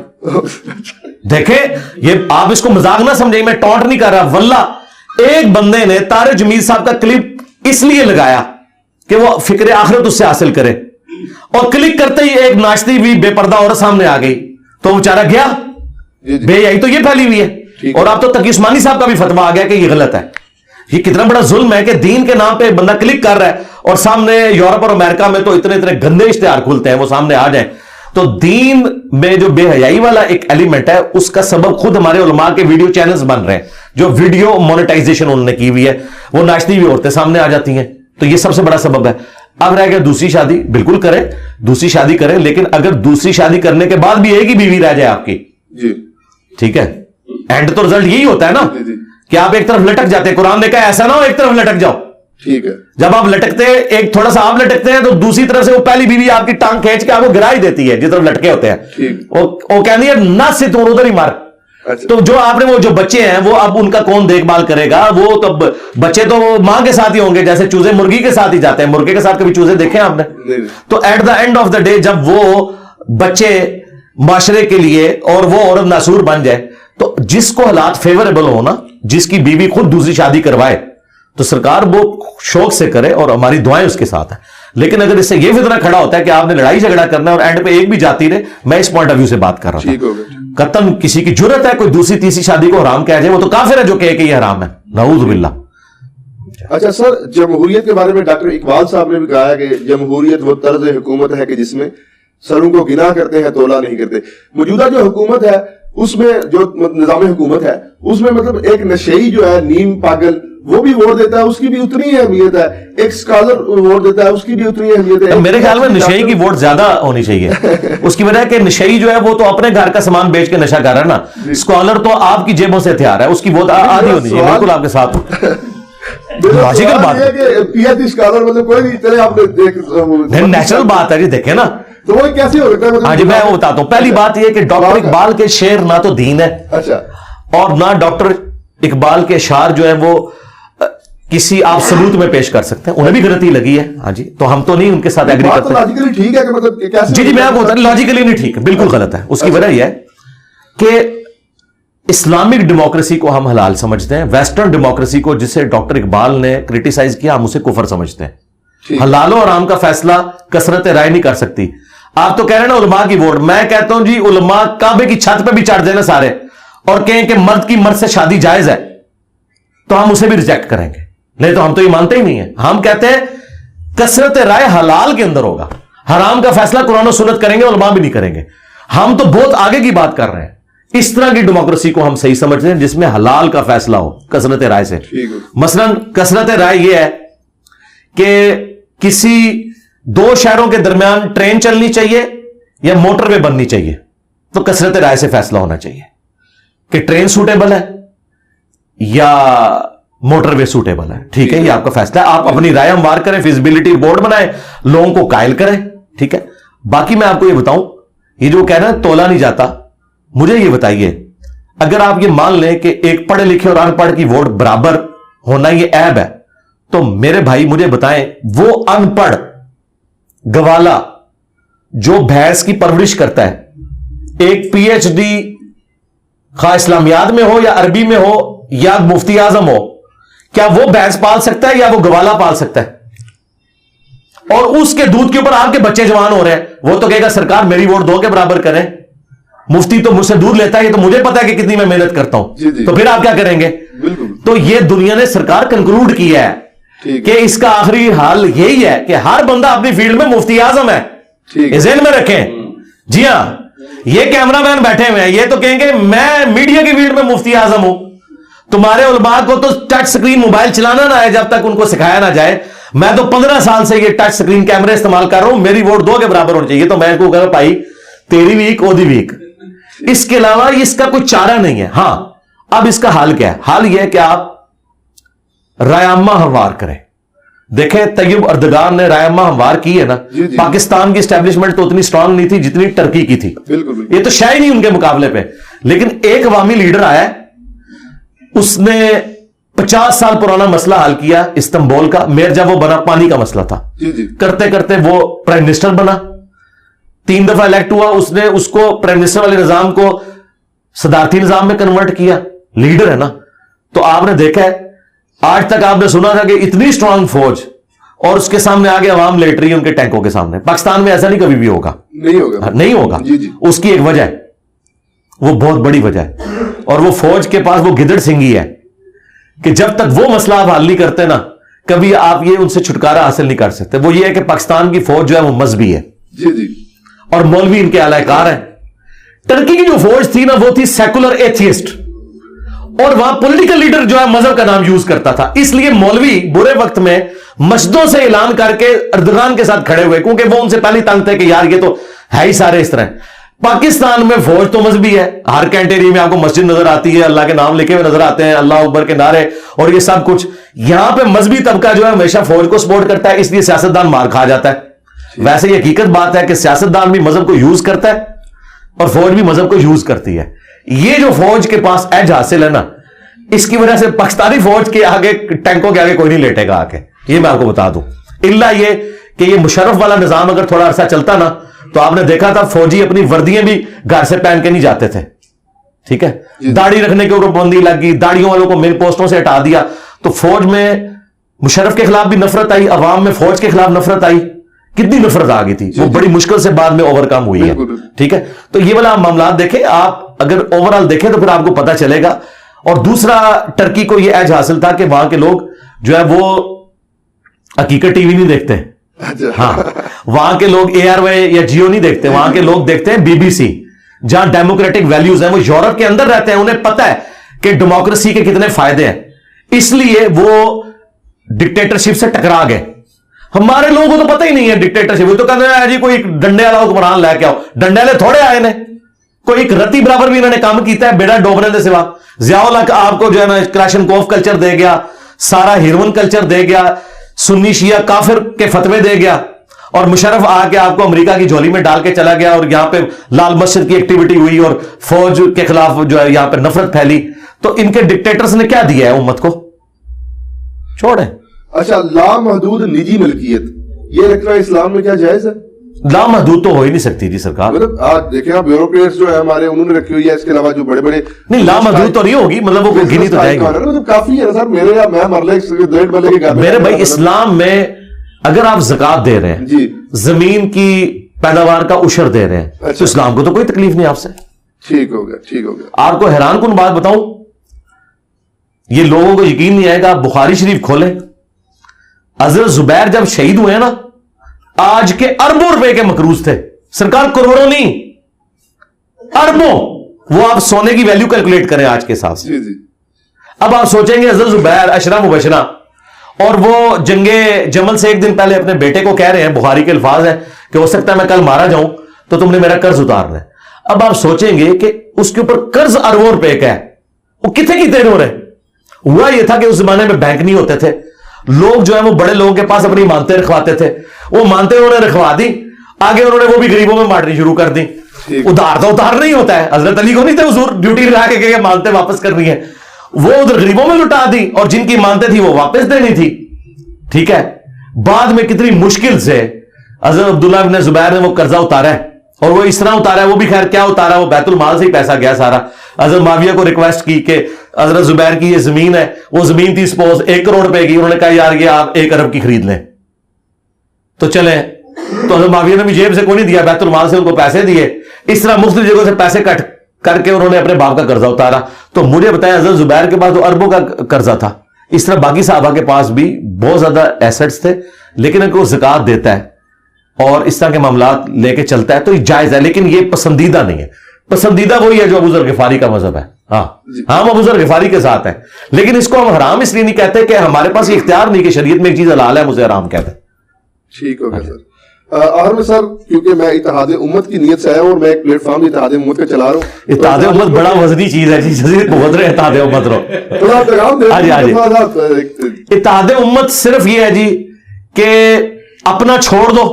دیکھیں یہ آپ اس کو مذاق نہ سمجھیں, میں ٹونٹ نہیں کر رہا. واللہ ایک بندے نے طارق جمیل صاحب کا کلپ اس لیے لگایا کہ وہ فکر آخرت اس سے حاصل کرے, اور کلک کرتے ہی ایک ناشتی ہوئی بے پردہ عورت سامنے آ گئی, تو وہ بیچارہ گیا. بے حیائی تو یہ پھیلی ہوئی ہے. اور اب تو تقی عثمانی صاحب کا بھی فتویٰ آ گیا کہ یہ غلط ہے. یہ کتنا بڑا ظلم ہے کہ دین کے نام پہ بندہ کلک کر رہا ہے, اور سامنے یورپ اور امریکہ میں تو اتنے گندے اشتہار کھلتے ہیں, وہ سامنے آ جائیں. تو دین میں جو بے حیائی والا ایک ایلیمنٹ ہے, اس کا سبب خود ہمارے علماء کے ویڈیو چینلز بن رہے ہیں, جو ویڈیو مونیٹائزیشن انہوں نے کی ہوئی ہے, وہ ناچتی ہوئی عورتیں سامنے آ جاتی ہیں. تو یہ سب سے بڑا سبب ہے. اب رہ گیا دوسری شادی, بالکل کریں, دوسری شادی کریں, لیکن اگر دوسری شادی کرنے کے بعد بھی ایک ہی بیوی رہ جائے آپ کی, ٹھیک ہے, اینڈ تو رزلٹ یہی ہوتا ہے نا کہ آپ ایک طرف لٹک جاتے ہیں. قرآن نے کہا ایسا نہ ہو ایک طرف لٹک جاؤ. ٹھیک ہے, جب آپ لٹکتے ہیں, ایک تھوڑا سا آپ لٹکتے ہیں تو دوسری طرف سے وہ پہلی بیوی آپ کی ٹانگ کھینچ کے آپ کو گرا ہی دیتی ہے جس طرف لٹکے ہوتے ہیں. وہ کہتی ہے نہ سے تو ادھر ہی مار. تو جو آپ نے وہ جو بچے ہیں وہ اب ان کا کون دیکھ بھال کرے گا؟ وہ تو بچے تو ماں کے ساتھ ہی ہوں گے، جیسے چوزے مرغی کے ساتھ ہی جاتے ہیں. مرغے کے ساتھ کبھی چوزے دیکھے آپ نے؟ تو at the end of the day جب وہ بچے معاشرے کے لیے اور وہ عورت ناسور بن جائے، تو جس کو حالات فیوریبل ہو نا، جس کی بیوی خود دوسری شادی کروائے تو سرکار وہ شوق سے کرے اور ہماری دعائیں اس کے ساتھ ہیں. لیکن اگر اس سے یہ فتنہ کھڑا ہوتا ہے کہ آپ نے لڑائی جھگڑا کرنا ہے اور اینڈ پہ ایک بھی جاتی رہے، میں اس پوائنٹ آف ویو سے بات کر رہا تھا. قطعاً کسی کی جرت ہے کوئی دوسری تیسری شادی کو حرام کہہ جائے، وہ تو کافر ہے جو کہے کہ یہ حرام ہے، نعوذ باللہ. اچھا سر، جمہوریت کے بارے میں ڈاکٹر اقبال صاحب نے بھی کہا ہے کہ جمہوریت وہ طرز حکومت ہے کہ جس میں سروں کو گنا کرتے ہیں تولا نہیں کرتے. موجودہ جو حکومت ہے اس میں جو نظام حکومت ہے اس میں مطلب ایک نشئی جو ہے نیم پاگل وہ بھی ووٹ دیتا ہے، اس کی بھی اتنی اہمیت ہے. ایک اسکالر ووٹ دیتا ہے، اس کی بھی اتنی اہمیت ہے. میرے خیال میں نشئی کی ووٹ زیادہ ہونی چاہیے. اس کی وجہ ہے کہ نشئی جو ہے وہ تو اپنے گھر کا سامان بیچ کے نشہ کر رہا ہے نا. اسکالر تو آپ کی جیبوں سے ہتھیار ہے، اس کی ووٹ آدھی ہونی چاہیے. بالکل آپ کے ساتھ لاجیکل بات ہے. پی ایچ ڈی اسکالر مطلب کوئی نہیں چلے، آپ نے نیچرل بات ہے جی. دیکھیں نا تو وہ کیسے ہو سکتا ہے؟ ہاں جی میں وہ بتاتا ہوں. پہلی بات یہ کہ ڈاکٹر اقبال کے شعر نہ تو دین ہے، اچھا، اور نہ ڈاکٹر اقبال کے اشعار جو ہے وہ کسی آپ ثبوت میں پیش کر سکتے ہیں. انہیں بھی غلطی لگی ہے ہاں جی، تو ہم تو نہیں ان کے ساتھ ایگری کرتے. لاجیکلی ٹھیک ہے کہ مطلب کیسے؟ جی میں آپ کو بتا رہا ہوں لاجیکلی نہیں ٹھیک ہے، بالکل غلط ہے. اس کی وجہ یہ ہے کہ اسلامک ڈیموکریسی کو ہم حلال سمجھتے ہیں، ویسٹرن ڈیموکریسی کو جسے ڈاکٹر اقبال نے کریٹیسائز کیا ہم اسے کفر سمجھتے ہیں. حلال و حرام کا فیصلہ کثرت رائے نہیں کر سکتی. آپ تو کہہ رہے ہیں نا علماء کی ووٹ، میں کہتا ہوں جی علماء کعبے کی چھت پہ بھی چڑھ جائیں نا سارے اور کہیں کہ مرد کی مرد سے شادی جائز ہے تو ہم اسے بھی ریجیکٹ کریں گے. نہیں تو ہم تو یہ مانتے ہی نہیں ہیں. ہم کہتے ہیں کثرت رائے حلال کے اندر ہوگا، حرام کا فیصلہ قرآن و سنت کریں گے، علماء بھی نہیں کریں گے. ہم تو بہت آگے کی بات کر رہے ہیں. اس طرح کی ڈیموکریسی کو ہم صحیح سمجھتے ہیں جس میں حلال کا فیصلہ ہو کثرت رائے سے. مثلا کثرت رائے یہ ہے کہ کسی دو شہروں کے درمیان ٹرین چلنی چاہیے یا موٹر وے بننی چاہیے، تو کثرت رائے سے فیصلہ ہونا چاہیے کہ ٹرین سوٹیبل ہے یا موٹر وے سوٹیبل ہے. ٹھیک ہے، یہ آپ کا فیصلہ ہے. آپ اپنی رائے ہموار کریں، فیزیبلٹی رپورٹ بنائیں، لوگوں کو قائل کریں. ٹھیک ہے. باقی میں آپ کو یہ بتاؤں، یہ جو کہہ رہے ہیں تولا نہیں جاتا، مجھے یہ بتائیے اگر آپ یہ مان لیں کہ ایک پڑھے لکھے اور ان پڑھ کی ووٹ برابر ہونا یہ عیب ہے، تو میرے بھائی مجھے بتائیں وہ ان پڑھ گوالا جو بھینس کی پرورش کرتا ہے، ایک پی ایچ ڈی خواہ اسلامیات میں ہو یا عربی میں ہو یا مفتی اعظم ہو، کیا وہ بھینس پال سکتا ہے یا وہ گوالا پال سکتا ہے؟ اور اس کے دودھ کے اوپر آپ کے بچے جوان ہو رہے ہیں، وہ تو کہے گا سرکار میری ووٹ دو کے برابر کریں، مفتی تو مجھ سے دودھ لیتا ہے، یہ تو مجھے پتا ہے کہ کتنی میں محنت کرتا ہوں. تو پھر آپ کیا کریں گے؟ تو یہ دنیا نے سرکار کنکلوڈ کیا ہے کہ اس کا آخری حال یہی ہے کہ ہر بندہ اپنی فیلڈ میں مفتی اعظم ہے. ذہن میں رکھیں. جی ہاں، یہ کیمرہ مین بیٹھے ہوئے ہیں، یہ تو کہیں گے میں میڈیا کی فیلڈ میں مفتی اعظم ہوں. تمہارے علماء کو تو ٹچ سکرین موبائل چلانا نہ ہے جب تک ان کو سکھایا نہ جائے. میں تو 15 سال سے یہ ٹچ سکرین کیمرے استعمال کر رہا ہوں، میری ووٹ 2 کے برابر ہونی چاہیے. تو میں کو کہا بھائی تیری ویک اودی ویک، اس کے علاوہ اس کا کوئی چارہ نہیں ہے. ہاں اب اس کا حال کیا ہے؟ حال یہ ہے کہ آپ رائے عامہ ہموار کریں. دیکھیں طیب اردگان نے رائے عامہ ہموار کی ہے نا. پاکستان کی اسٹیبلشمنٹ تو اتنی سٹرانگ نہیں تھی جتنی ٹرکی کی تھی، یہ تو شاید نہیں ان کے مقابلے پہ. لیکن ایک عوامی لیڈر آیا، اس نے 50 سال پرانا مسئلہ حل کیا استنبول کا. میر جب وہ بنا پانی کا مسئلہ تھا، کرتے کرتے وہ پرائم منسٹر بنا، 3 دفعہ الیکٹ ہوا. اس نے اس کو پرائم منسٹر والے نظام کو صدارتی نظام میں کنورٹ کیا. لیڈر ہے نا. تو آپ نے دیکھا ہے آج تک آپ نے سنا تھا کہ اتنی سٹرانگ فوج اور اس کے سامنے آگے عوام لیٹ رہی ہے ان کے ٹینکوں کے سامنے. پاکستان میں ایسا نہیں کبھی بھی ہوگا، نہیں ہوگا. اس کی ایک وجہ ہے، وہ بہت بڑی وجہ ہے، اور وہ فوج کے پاس وہ گدڑ سنگھی ہے کہ جب تک وہ مسئلہ آپ حل نہیں کرتے نا کبھی آپ یہ ان سے چھٹکارا حاصل نہیں کر سکتے. وہ یہ ہے کہ پاکستان کی فوج جو ہے وہ مذہبی ہے اور مولوی ان کے اعلی کار ہیں. ٹرکی کی جو فوج تھی نا وہ تھی سیکولر ایتھیسٹ، اور وہاں پولیٹیکل لیڈر جو ہے مذہب کا نام یوز کرتا تھا. اس لیے مولوی برے وقت میں مسجدوں سے اعلان کر کے اردگان کے ساتھ کھڑے ہوئے، کیونکہ وہ ان سے پہلے تنگ تھے کہ یار یہ تو ہے ہی سارے اس طرح. پاکستان میں فوج تو مذہبی ہے، ہر کینٹری میں آپ کو مسجد نظر آتی ہے، اللہ کے نام لکھے ہوئے نظر آتے ہیں، اللہ اکبر کے نعرے اور یہ سب کچھ. یہاں پہ مذہبی طبقہ جو ہے ہمیشہ فوج کو سپورٹ کرتا ہے، اس لیے سیاستدان مار کھا جاتا ہے. ویسے یہ حقیقت بات ہے کہ سیاستدان بھی مذہب کو یوز کرتا ہے اور فوج بھی مذہب کو یوز کرتی ہے. یہ جو فوج کے پاس ایج حاصل ہے نا, اس کی وجہ سے پاکستانی فوج کے آگے, ٹینکوں کے آگے کوئی نہیں لیٹے گا آگے, یہ میں آپ کو بتا دوں. الا یہ کہ یہ مشرف والا نظام اگر تھوڑا عرصہ چلتا نا, تو آپ نے دیکھا تھا فوجی اپنی وردیاں بھی گھر سے پہن کے نہیں جاتے تھے, ٹھیک ہے, داڑھی رکھنے کے اوپر پابندی لگ گئی, داڑھیوں والوں کو مین پوسٹوں سے ہٹا دیا, تو فوج میں مشرف کے خلاف بھی نفرت آئی, عوام میں فوج کے خلاف نفرت آئی, کتنی نفرت آ گئی تھی, وہ بڑی مشکل سے بعد میں اوور کم ہوئی ہے, ٹھیک ہے. تو یہ والا معاملات دیکھیں آپ, اگر اوور آل دیکھیں تو پھر آپ کو پتا چلے گا. اور دوسرا, ٹرکی کو یہ ایج حاصل تھا کہ وہاں کے لوگ جو ہے وہ حقیقت ٹی وی نہیں دیکھتے, ہاں, وہاں کے لوگ اے آر وائی یا جیو نہیں دیکھتے, وہاں کے لوگ دیکھتے ہیں بی بی سی, جہاں ڈیموکریٹک ویلیوز ہیں. وہ یورپ کے اندر رہتے ہیں, انہیں پتا ہے کہ ڈیموکریسی کے کتنے فائدے ہیں, اس لیے وہ ڈکٹیٹرشپ سے ٹکرا گئے. ہمارے لوگوں کو تو پتہ ہی نہیں ہے ڈکٹیٹرشپ, وہ تو کہتے ہیں جی کوئی ڈنڈے والا حکمران لے کے آؤ, ڈنڈے والے تھوڑے آئے نے, کوئی ایک رتی برابر بھی انہوں نے کام کیتا ہے بیڑا ڈوبنے کے سوا. ضیاء الحق آپ کو جو ہے نا کلاشنکوف کلچر دے گیا, سارا ہیروئن کلچر دے گیا, سنی شیعہ کافر کے فتوے دے گیا, اور مشرف آ کے آپ کو امریکہ کی جھولی میں ڈال کے چلا گیا, اور یہاں پہ لال مسجد کی ایکٹیویٹی ہوئی اور فوج کے خلاف جو ہے یہاں پہ نفرت پھیلی. تو ان کے ڈکٹیٹرز نے کیا دیا ہے امت کو, چھوڑے. اچھا, لامحدود نجی ملکیت, یہ لگتا ہے اسلام میں کیا جائز ہے؟ لامحدود تو ہو ہی نہیں سکتی جی سرکار. مطلب آج دیکھیں آپ یوروپیئنس جو ہے ہمارے, انہوں نے رکھی ہوئی ہے, اس کے علاوہ جو بڑے بڑے نہیں لامحدود تو نہیں ہوگی, مطلب وہ گنی تو جائے گی. مطلب کافی ہے سر, میں مرلے ڈیڑھ مرلے کے گھر, میرے بھائی اسلام میں اگر آپ زکات دے رہے ہیں جی, زمین کی پیداوار کا عشر دے رہے ہیں, تو اسلام کو تو کوئی تکلیف نہیں آپ سے. ٹھیک ہو گیا, ٹھیک ہو گیا. آپ کو حیران کن بات بتاؤں, یہ لوگوں کو یقین نہیں آئے گا, آپ بخاری شریف کھولیں, حضرت زبیر جب شہید ہوئے نا, آج کے اربوں روپے کے مقروض تھے سرکار, کروڑوں نہیں, اربوں. وہ آپ سونے کی ویلیو کیلکولیٹ کریں آج کے حساب سے. اب آپ سوچیں گے حضرت زبیر اشرا مبشرہ, اور وہ جنگ جمل سے ایک دن پہلے اپنے بیٹے کو کہہ رہے ہیں, بخاری کے الفاظ ہیں کہ ہو سکتا ہے میں کل مارا جاؤں تو تم نے میرا قرض اتارنا ہے. اب آپ سوچیں گے کہ اس کے اوپر قرض اربوں روپے کا ہے, وہ کتنے کی دیر ہو رہے. ہوا یہ تھا کہ اس زمانے میں بینک نہیں ہوتے تھے, لوگ جو ہے وہ بڑے لوگوں کے پاس اپنی مانتے رکھواتے تھے, وہ مانتے انہوں نے رکھوا دی, آگے انہوں نے وہ بھی غریبوں میں بانٹنی شروع کر دی. ادھار تو ادھار نہیں ہوتا ہے, حضرت علی کو نہیں تھے حضور ڈیوٹی لگا کے کہ مانتے واپس کرنی ہے, وہ ادھر غریبوں میں لٹا دی, اور جن کی مانتے تھی وہ واپس دینی تھی, ٹھیک ہے. بعد میں کتنی مشکل سے حضرت عبداللہ ابن زبیر نے وہ قرضہ اتارا ہے, اور وہ اس طرح اتارا ہے, وہ بھی خیر کیا اتارا, وہ بیت المال سے ہی پیسہ گیا سارا. حضرت معاویہ کو ریکویسٹ کی کہ حضرت زبیر کی یہ زمین ہے, وہ زمین تھی سپوز 1 کروڑ روپے کی, انہوں نے کہا یار یہ آپ 1 ارب کی خرید لیں, تو چلیں. تو حضرت معاویہ نے بھی جیب سے کوئی نہیں دیا, بیت المال سے ان کو پیسے دیے. اس طرح مختلف جگہوں سے پیسے کٹ کر کے انہوں نے اپنے باپ کا قرضہ اتارا. تو مجھے بتائیں حضرت زبیر کے پاس تو اربوں کا قرضہ تھا, اس طرح باقی صحابہ کے پاس بھی بہت زیادہ ایسٹس تھے, لیکن اگر وہ زکات دیتا ہے اور اس طرح کے معاملات لے کے چلتا ہے تو یہ جائز ہے, لیکن یہ پسندیدہ نہیں ہے. پسندیدہ وہی ہے جو ابو ذر غفاری کا مذہب ہے, ہاں ہم ابو ذر غفاری کے ساتھ ہیں, لیکن اس کو ہم حرام اس لیے نہیں کہتے کہ ہمارے پاس یہ اختیار نہیں کہ شریعت میں ایک چیز حلال ہے ہم اسے حرام کہتے ہیں. ٹھیک ہو گیا سر. آخر میں سر, کیونکہ میں اتحاد امت کی نیت سے آیا ہوں اور میں ایک پلیٹ فارم اتحاد امت کا چلا رہا ہوں. اتحاد امت بڑا وزنی چیز ہے جی, بہت رہے اتحاد امت رو. اتحاد امت صرف یہ ہے جی کہ اپنا چھوڑ دو,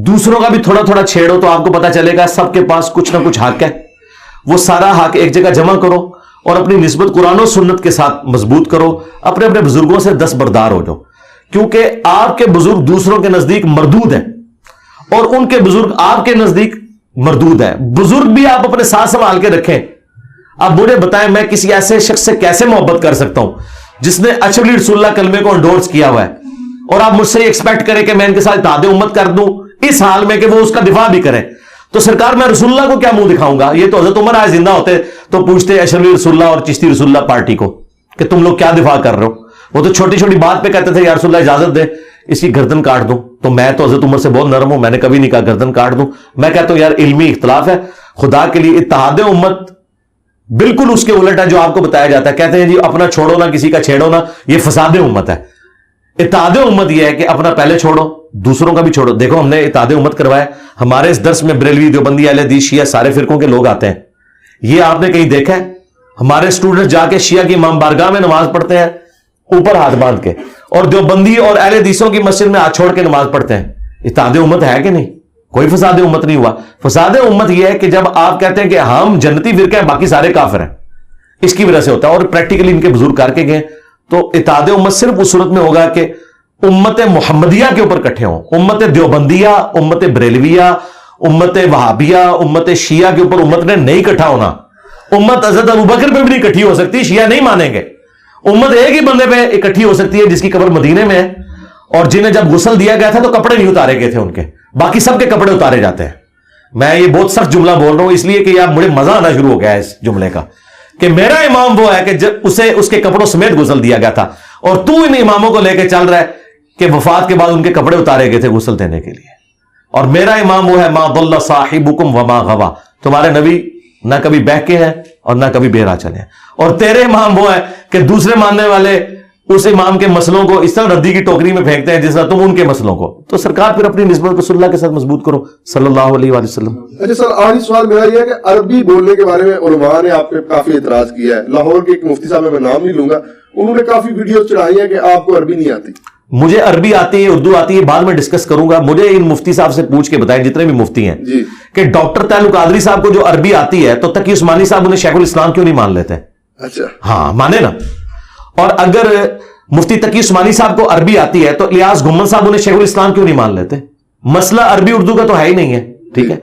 دوسروں کا بھی تھوڑا تھوڑا چھیڑو, تو آپ کو پتا چلے گا سب کے پاس کچھ نہ کچھ حق ہے. وہ سارا حق ایک جگہ جمع کرو اور اپنی نسبت قرآن و سنت کے ساتھ مضبوط کرو, اپنے اپنے بزرگوں سے دستبردار ہو جاؤ, کیونکہ آپ کے بزرگ دوسروں کے نزدیک مردود ہیں اور ان کے بزرگ آپ کے نزدیک مردود ہیں. بزرگ بھی آپ اپنے ساتھ سنبھال کے رکھیں. اب مجھے بتائیں میں کسی ایسے شخص سے کیسے محبت کر سکتا ہوں جس نے اشرف علی رسول اللہ کلمے کو انڈورس کیا ہوا ہے, اور آپ مجھ سے ایکسپیکٹ کریں کہ میں ان کے ساتھ اتحاد امت کر دوں اس حال میں کہ وہ اس کا دفاع بھی کریں. تو سرکار میں رسول اللہ کو کیا منہ دکھاؤں گا؟ یہ تو حضرت عمر آج زندہ ہوتے تو پوچھتے اشرف علی رسول اللہ اور چشتی رسول اللہ پارٹی کو کہ تم لوگ کیا دفاع کر رہے ہو. وہ تو چھوٹی چھوٹی بات پہ کہتے تھے یا رسول اللہ اجازت دے اس کی گردن کاٹ دوں. تو میں تو حضرت عمر سے بہت نرم ہوں, میں نے کبھی نہیں کہا گردن کاٹ دوں. میں کہتا ہوں یار علمی اختلاف ہے, خدا کے لیے اتحاد امت بالکل اس کے الٹ ہے جو آپ کو بتایا جاتا ہے. کہتے ہیں جی اپنا چھوڑو نہ کسی کا چھیڑو نہ, یہ فساد امت ہے. اتحاد امت یہ ہے کہ اپنا پہلے چھوڑو دوسروں کا بھی چھوڑو. دیکھو ہم نے اتحاد امت کروایا, ہمارے اس درس میں بریلوی دیوبندی اہل حدیث شیعہ سارے فرقوں کے لوگ آتے ہیں. یہ آپ نے کہیں دیکھا ہے؟ ہمارے اسٹوڈنٹ جا کے شیعہ کی امام بارگاہ میں نماز پڑھتے ہیں اوپر ہاتھ باندھ کے, اور دیوبندی اور اہل حدیثوں کی مسجد میں ہاتھ چھوڑ کے نماز پڑھتے ہیں. اتحاد امت ہے کہ نہیں؟ کوئی فساد امت نہیں ہوا. فساد امت یہ ہے کہ جب آپ کہتے ہیں کہ ہم جنتی فرقہ ہیں باقی سارے کافر ہیں, اس کی وجہ سے ہوتا ہے. اور پریکٹیکلی ان کے بزرگ کر کے گئے. تو اتحاد امت صرف اس صورت میں ہوگا کہ امت محمدیہ کے اوپر اکٹھے ہوں. امت دیوبندیہ, امت بریلویہ, امت وہابیہ, امت شیعہ کے اوپر امت نے نہیں اکٹھا ہونا. امت حضرت ابوبکر پہ بھی نہیں اکٹھی ہو سکتی, شیعہ نہیں مانیں گے. امت ایک ہی بندے پہ اکٹھی ہو سکتی ہے جس کی قبر مدینے میں ہے, اور جنہیں جب غسل دیا گیا تھا تو کپڑے نہیں اتارے گئے تھے ان کے, باقی سب کے کپڑے اتارے جاتے ہیں. میں یہ بہت سخت جملہ بول رہا ہوں اس لیے کہ یار مجھے مزہ آنا شروع ہو گیا ہے اس جملے کا, کہ میرا امام وہ ہے کہ جب اسے اس کے کپڑوں سمیت غسل دیا گیا تھا, اور تو ان اماموں کو لے کے چل رہا ہے کہ وفات کے بعد ان کے کپڑے اتارے گئے تھے غسل دینے کے لیے. اور میرا امام وہ ہے ما ضل صاحبکم وما غوا, تمہارے نبی نہ کبھی بہکے ہیں اور نہ کبھی بہرا چلے ہیں. اور تیرے امام وہ ہے کہ دوسرے ماننے والے اس امام کے مسئلوں کو اس طرح ردی کی ٹوکری میں پھینکتے ہیں جس طرح تم ان کے مسئلوں کو. تو سرکار پھر اپنی نسبت رسول اللہ کے ساتھ مضبوط کرو صلی اللہ علیہ وآلہ وسلم. اچھا سر, آخری سوال میرا یہ ہے کہ عربی بولنے کے بارے میں علماء نے آپ پہ کافی اعتراض کیا ہے. لاہور کے ایک مفتی صاحب, میں نام نہیں لوں گا, انہوں نے کافی ویڈیوز چڑھائی ہیں کہ آپ کو عربی نہیں آتی. مجھے عربی آتی ہے, اردو آتی ہے, بعد میں ڈسکس کروں گا. مجھے ان مفتی صاحب سے پوچھ کے بتائیں جتنے بھی مفتی ہیں جی, کہ ڈاکٹر تعلق قادری صاحب کو جو عربی آتی ہے تو تقی عثمانی صاحب انہیں شیخ الاسلام کیوں نہیں مان لیتے؟ اچھا ہاں مانے نا. اور اگر مفتی تقی عثمانی صاحب کو عربی آتی ہے تو الیاس گھمن صاحب انہیں شیخ الاسلام کیوں نہیں مان لیتے؟ مسئلہ عربی اردو کا تو ہے ہی نہیں ہے, ٹھیک ہے.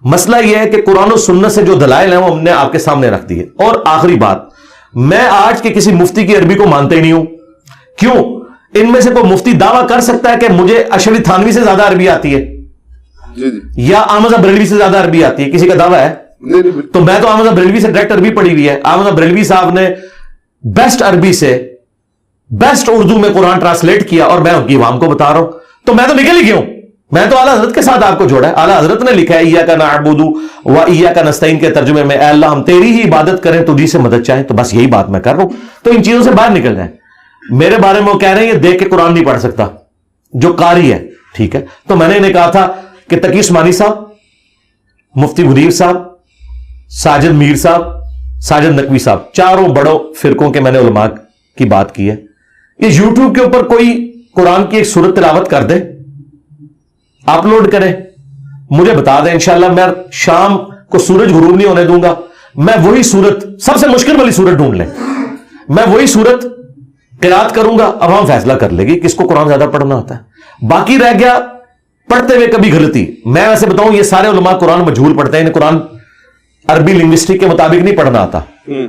مسئلہ یہ ہے کہ قرآن و سنت سے جو دلائل ہیں وہ ہم نے آپ کے سامنے رکھ دی ہے. اور آخری بات, میں آج کے کسی مفتی کی عربی کو مانتے ہی نہیں ہوں. کیوں؟ ان میں سے کوئی مفتی دعویٰ کر سکتا ہے کہ مجھے اشرف تھانوی سے زیادہ عربی آتی ہے جی جی, یا احمد بریلوی سے زیادہ عربی آتی ہے؟ کسی کا دعویٰ ہے؟ نہیں. تو میں تو احمد بریلوی سے ڈائریکٹ عربی پڑھی ہوئی ہے. احمد بریلوی صاحب نے بیسٹ عربی سے بیسٹ اردو میں قرآن ٹرانسلیٹ کیا, اور میں ان کی عوام کو بتا رہا ہوں. تو میں تو نکل ہی گیا ہوں. میں تو اعلیٰ حضرت کے ساتھ آپ کو جوڑا ہے. اعلیٰ حضرت نے لکھا ہے ایاک نعبد و ایاک نستعین کے ترجمے میں, اے اللہ ہم تیری ہی عبادت کریں تجھی سے مدد چاہیں. تو بس یہی بات میں کر رہا ہوں. تو ان چیزوں سے باہر نکل جائیں. میرے بارے میں وہ کہہ رہے ہیں یہ دیکھ کے قرآن نہیں پڑھ سکتا جو قاری ہے, ٹھیک ہے. تو میں نے انہیں کہا تھا کہ تقی عثمانی صاحب, مفتی منیر صاحب, ساجد میر صاحب, ساجد نقوی صاحب, چاروں بڑوں فرقوں کے میں نے علماء کی بات کی ہے. یہ یوٹیوب کے اوپر کوئی قرآن کی ایک سورت تلاوت کر دے, اپلوڈ کرے, مجھے بتا دیں, انشاءاللہ میں شام کو سورج غروب نہیں ہونے دوں گا, میں وہی سورت, سب سے مشکل والی سورت ڈھونڈ لیں, میں وہی سورت قرات کروں گا. اب ہم فیصلہ کر لے گی کس کو قرآن زیادہ پڑھنا ہوتا ہے. باقی رہ گیا پڑھتے ہوئے کبھی غلطی. میں ویسے بتاؤں یہ سارے علماء قرآن مجہول پڑھتے ہیں, انہیں قرآن عربی لنگوسٹک کے مطابق نہیں پڑھنا آتا.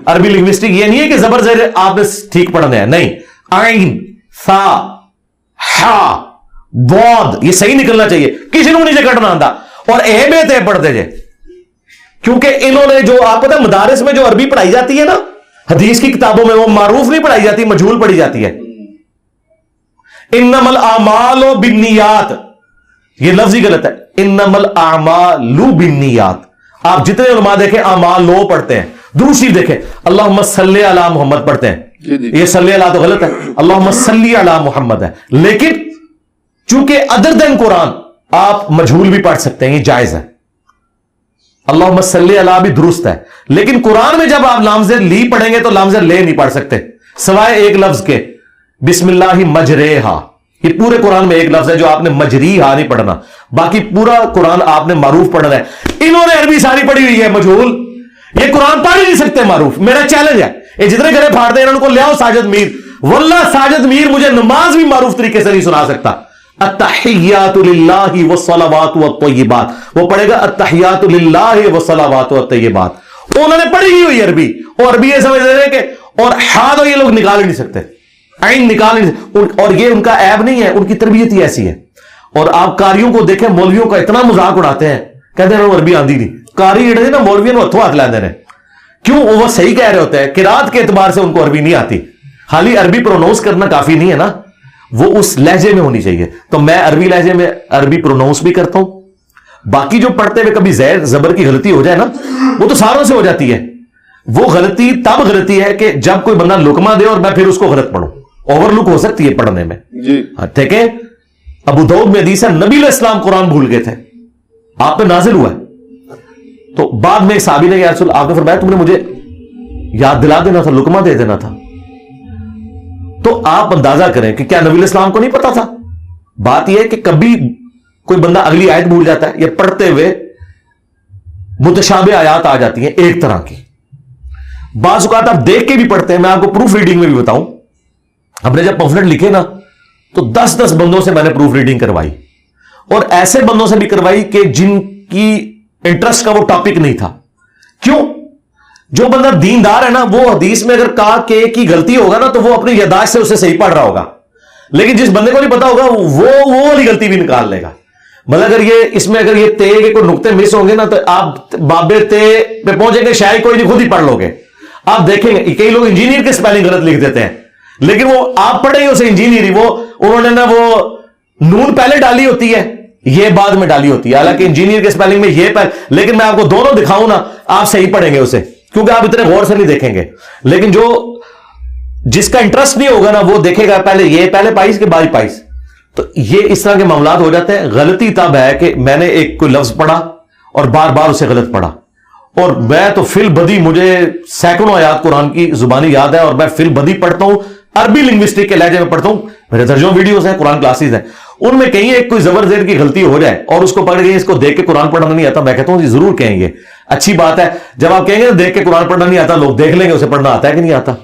عربی لنگوسٹک یہ نہیں ہے کہ زبر زیر آپ نے ٹھیک پڑھنا ہے, نہیں. عین, ثا, ہا, ضاد یہ صحیح نکلنا چاہیے, کسی کو نیچے کٹنا آتا. اور اے بے تے پڑھتے جے, کیونکہ انہوں نے جو آپ پتہ مدارس میں جو عربی پڑھائی جاتی ہے نا حدیث کی کتابوں میں, وہ معروف نہیں پڑھائی جاتی, مجہول پڑھی جاتی ہے. انما الاعمال بالنیات, یہ لفظ ہی غلط ہے. انما الاعمال بالنیات. آپ جتنے علماء دیکھیں اعمال لو پڑھتے ہیں, درود شریف دیکھیں اللہم صلی علی محمد پڑھتے ہیں, یہ صلی علی تو غلط ہے, اللہم صلی علی محمد ہے. لیکن چونکہ ادر دین قرآن آپ مجہول بھی پڑھ سکتے ہیں, یہ جائز ہے. اللہم صلی علی بھی درست ہے, لیکن قرآن میں جب آپ لام زیر لی پڑھیں گے تو لام زیر لے نہیں پڑھ سکتے سوائے ایک لفظ کے, بسم اللہ مجریہا. یہ پورے قرآن میں ایک لفظ ہے جو آپ نے مجریہا نہیں پڑھنا, باقی پورا قرآن آپ نے معروف پڑھنا ہے. انہوں نے عربی ساری پڑھی ہوئی ہے مجہول, یہ قرآن پڑھ ہی نہیں سکتے معروف. میرا چیلنج ہے, یہ جتنے گھرے پھاڑتے ہیں انہوں کو لے آؤ ساجد میر. واللہ ساجد میر مجھے نماز بھی معروف طریقے سے نہیں سنا سکتا. التحیات للہ والصلوات والطیبات, وہ پڑھے گا التحیات للہ والصلوات والطیبات. انہوں نے پڑھی ہوئی عربی, اور عربی یہ سمجھ رہے ہیں کہ, اور ہاں تو یہ لوگ نکال ہی نہیں سکتے, عین نکال ہی نہیں سکتے. اور یہ ان کا عیب نہیں ہے, ان کی تربیت ہی ایسی ہے. اور آپ قاریوں کو دیکھیں, مولویوں کا اتنا مذاق اڑاتے ہیں, کہتے ہیں عربی آندی نہیں. قاری جڑے نا مولویوں نے ہتھوں ہاتھ لیندے نے, کیوں؟ وہ صحیح کہہ رہے ہوتے ہیں, قرات کے اعتبار سے ان کو عربی نہیں آتی. خالی عربی پروناؤنس کرنا کافی نہیں ہے نا, وہ اس لہجے میں ہونی چاہیے. تو میں عربی لہجے میں عربی پروناؤنس بھی کرتا ہوں. باقی جو پڑھتے ہوئے کبھی زیر زبر کی غلطی ہو جائے نا, وہ تو ساروں سے ہو جاتی ہے. وہ غلطی تب غلطی ہے کہ جب کوئی بندہ لقمہ دے اور میں پھر اس کو غلط پڑھوں. اوور لک ہو سکتی ہے پڑھنے میں جی. ٹھیک ہے. ابو داؤد میں حدیث ہے نبی علیہ السلام قرآن بھول گئے تھے, آپ پہ نازل ہوا ہے. تو بعد میں ایک صحابی نے یا رسول, آپ نے فرمایا تم نے مجھے یاد دلا دینا تھا, لقمہ دے دینا تھا. تو آپ اندازہ کریں کہ کیا نبی علیہ السلام کو نہیں پتا تھا؟ بات یہ ہے کہ کبھی کوئی بندہ اگلی آیت بھول جاتا ہے، یا پڑھتے ہوئے متشابہ آیات آ جاتی ہیں ایک طرح کی. بعض اوقات آپ دیکھ کے بھی پڑھتے ہیں. میں آپ کو پروف ریڈنگ میں بھی بتاؤں، ہم نے جب پمفلٹ لکھے نا تو 10 بندوں سے میں نے پروف ریڈنگ کروائی، اور ایسے بندوں سے بھی کروائی کہ جن کی انٹرسٹ کا وہ ٹاپک نہیں تھا. کیوں؟ جو بندہ دیندار ہے نا، وہ حدیث میں اگر کہا کہ کی غلطی ہوگا نا تو وہ اپنی یادداشت سے اسے صحیح پڑھ رہا ہوگا، لیکن جس بندے کو نہیں پتا ہوگا وہ والی غلطی بھی نکال لے گا. مطلب اگر یہ اس میں اگر یہ تے کے کوئی نقطے مس ہوں گے نا تو آپ بابے تے پہ پہنچیں گے، شاید کوئی نہیں، خود ہی پڑھ لو گے. آپ دیکھیں گے کئی لوگ انجینئر کے سپیلنگ غلط لکھ دیتے ہیں، لیکن وہ آپ پڑھیں گے اسے انجینئر ہی، وہ انہوں نے نا وہ نون پہلے ڈالی ہوتی ہے، یہ بعد میں ڈالی ہوتی ہے، حالانکہ انجینئر کے سپیلنگ میں یہ پہلے، لیکن میں آپ کو دونوں دکھاؤں نا آپ صحیح پڑھیں گے اسے، کیونکہ آپ اتنے غور سے نہیں دیکھیں گے. لیکن جو جس کا انٹرسٹ نہیں ہوگا نا وہ دیکھے گا پہلے یہ پہلے پائس کے بعد پائس. تو یہ اس طرح کے معاملات ہو جاتے ہیں. غلطی تب ہے کہ میں نے ایک کوئی لفظ پڑھا اور بار بار اسے غلط پڑھا، اور میں تو فی البدی مجھے سینکڑوں آیات قرآن کی زبانی یاد ہے، اور میں فی البدی پڑھتا ہوں، عربی لنگوسٹک کے لہجے میں پڑھتا ہوں. میرے درجوں ویڈیوز ہیں، قرآن کلاسز ہیں، ان میں کہیں ایک کوئی زبر زیر کی غلطی ہو جائے اور اس کو پڑھ گئی اس کو دیکھ کے قرآن پڑھنا نہیں آتا، میں کہتا ہوں جی ضرور کہیں گے، اچھی بات ہے. جب آپ کہیں گے دیکھ کے قرآن پڑھنا نہیں آتا، لوگ دیکھ لیں گے اسے پڑھنا آتا ہے کہ نہیں آتا.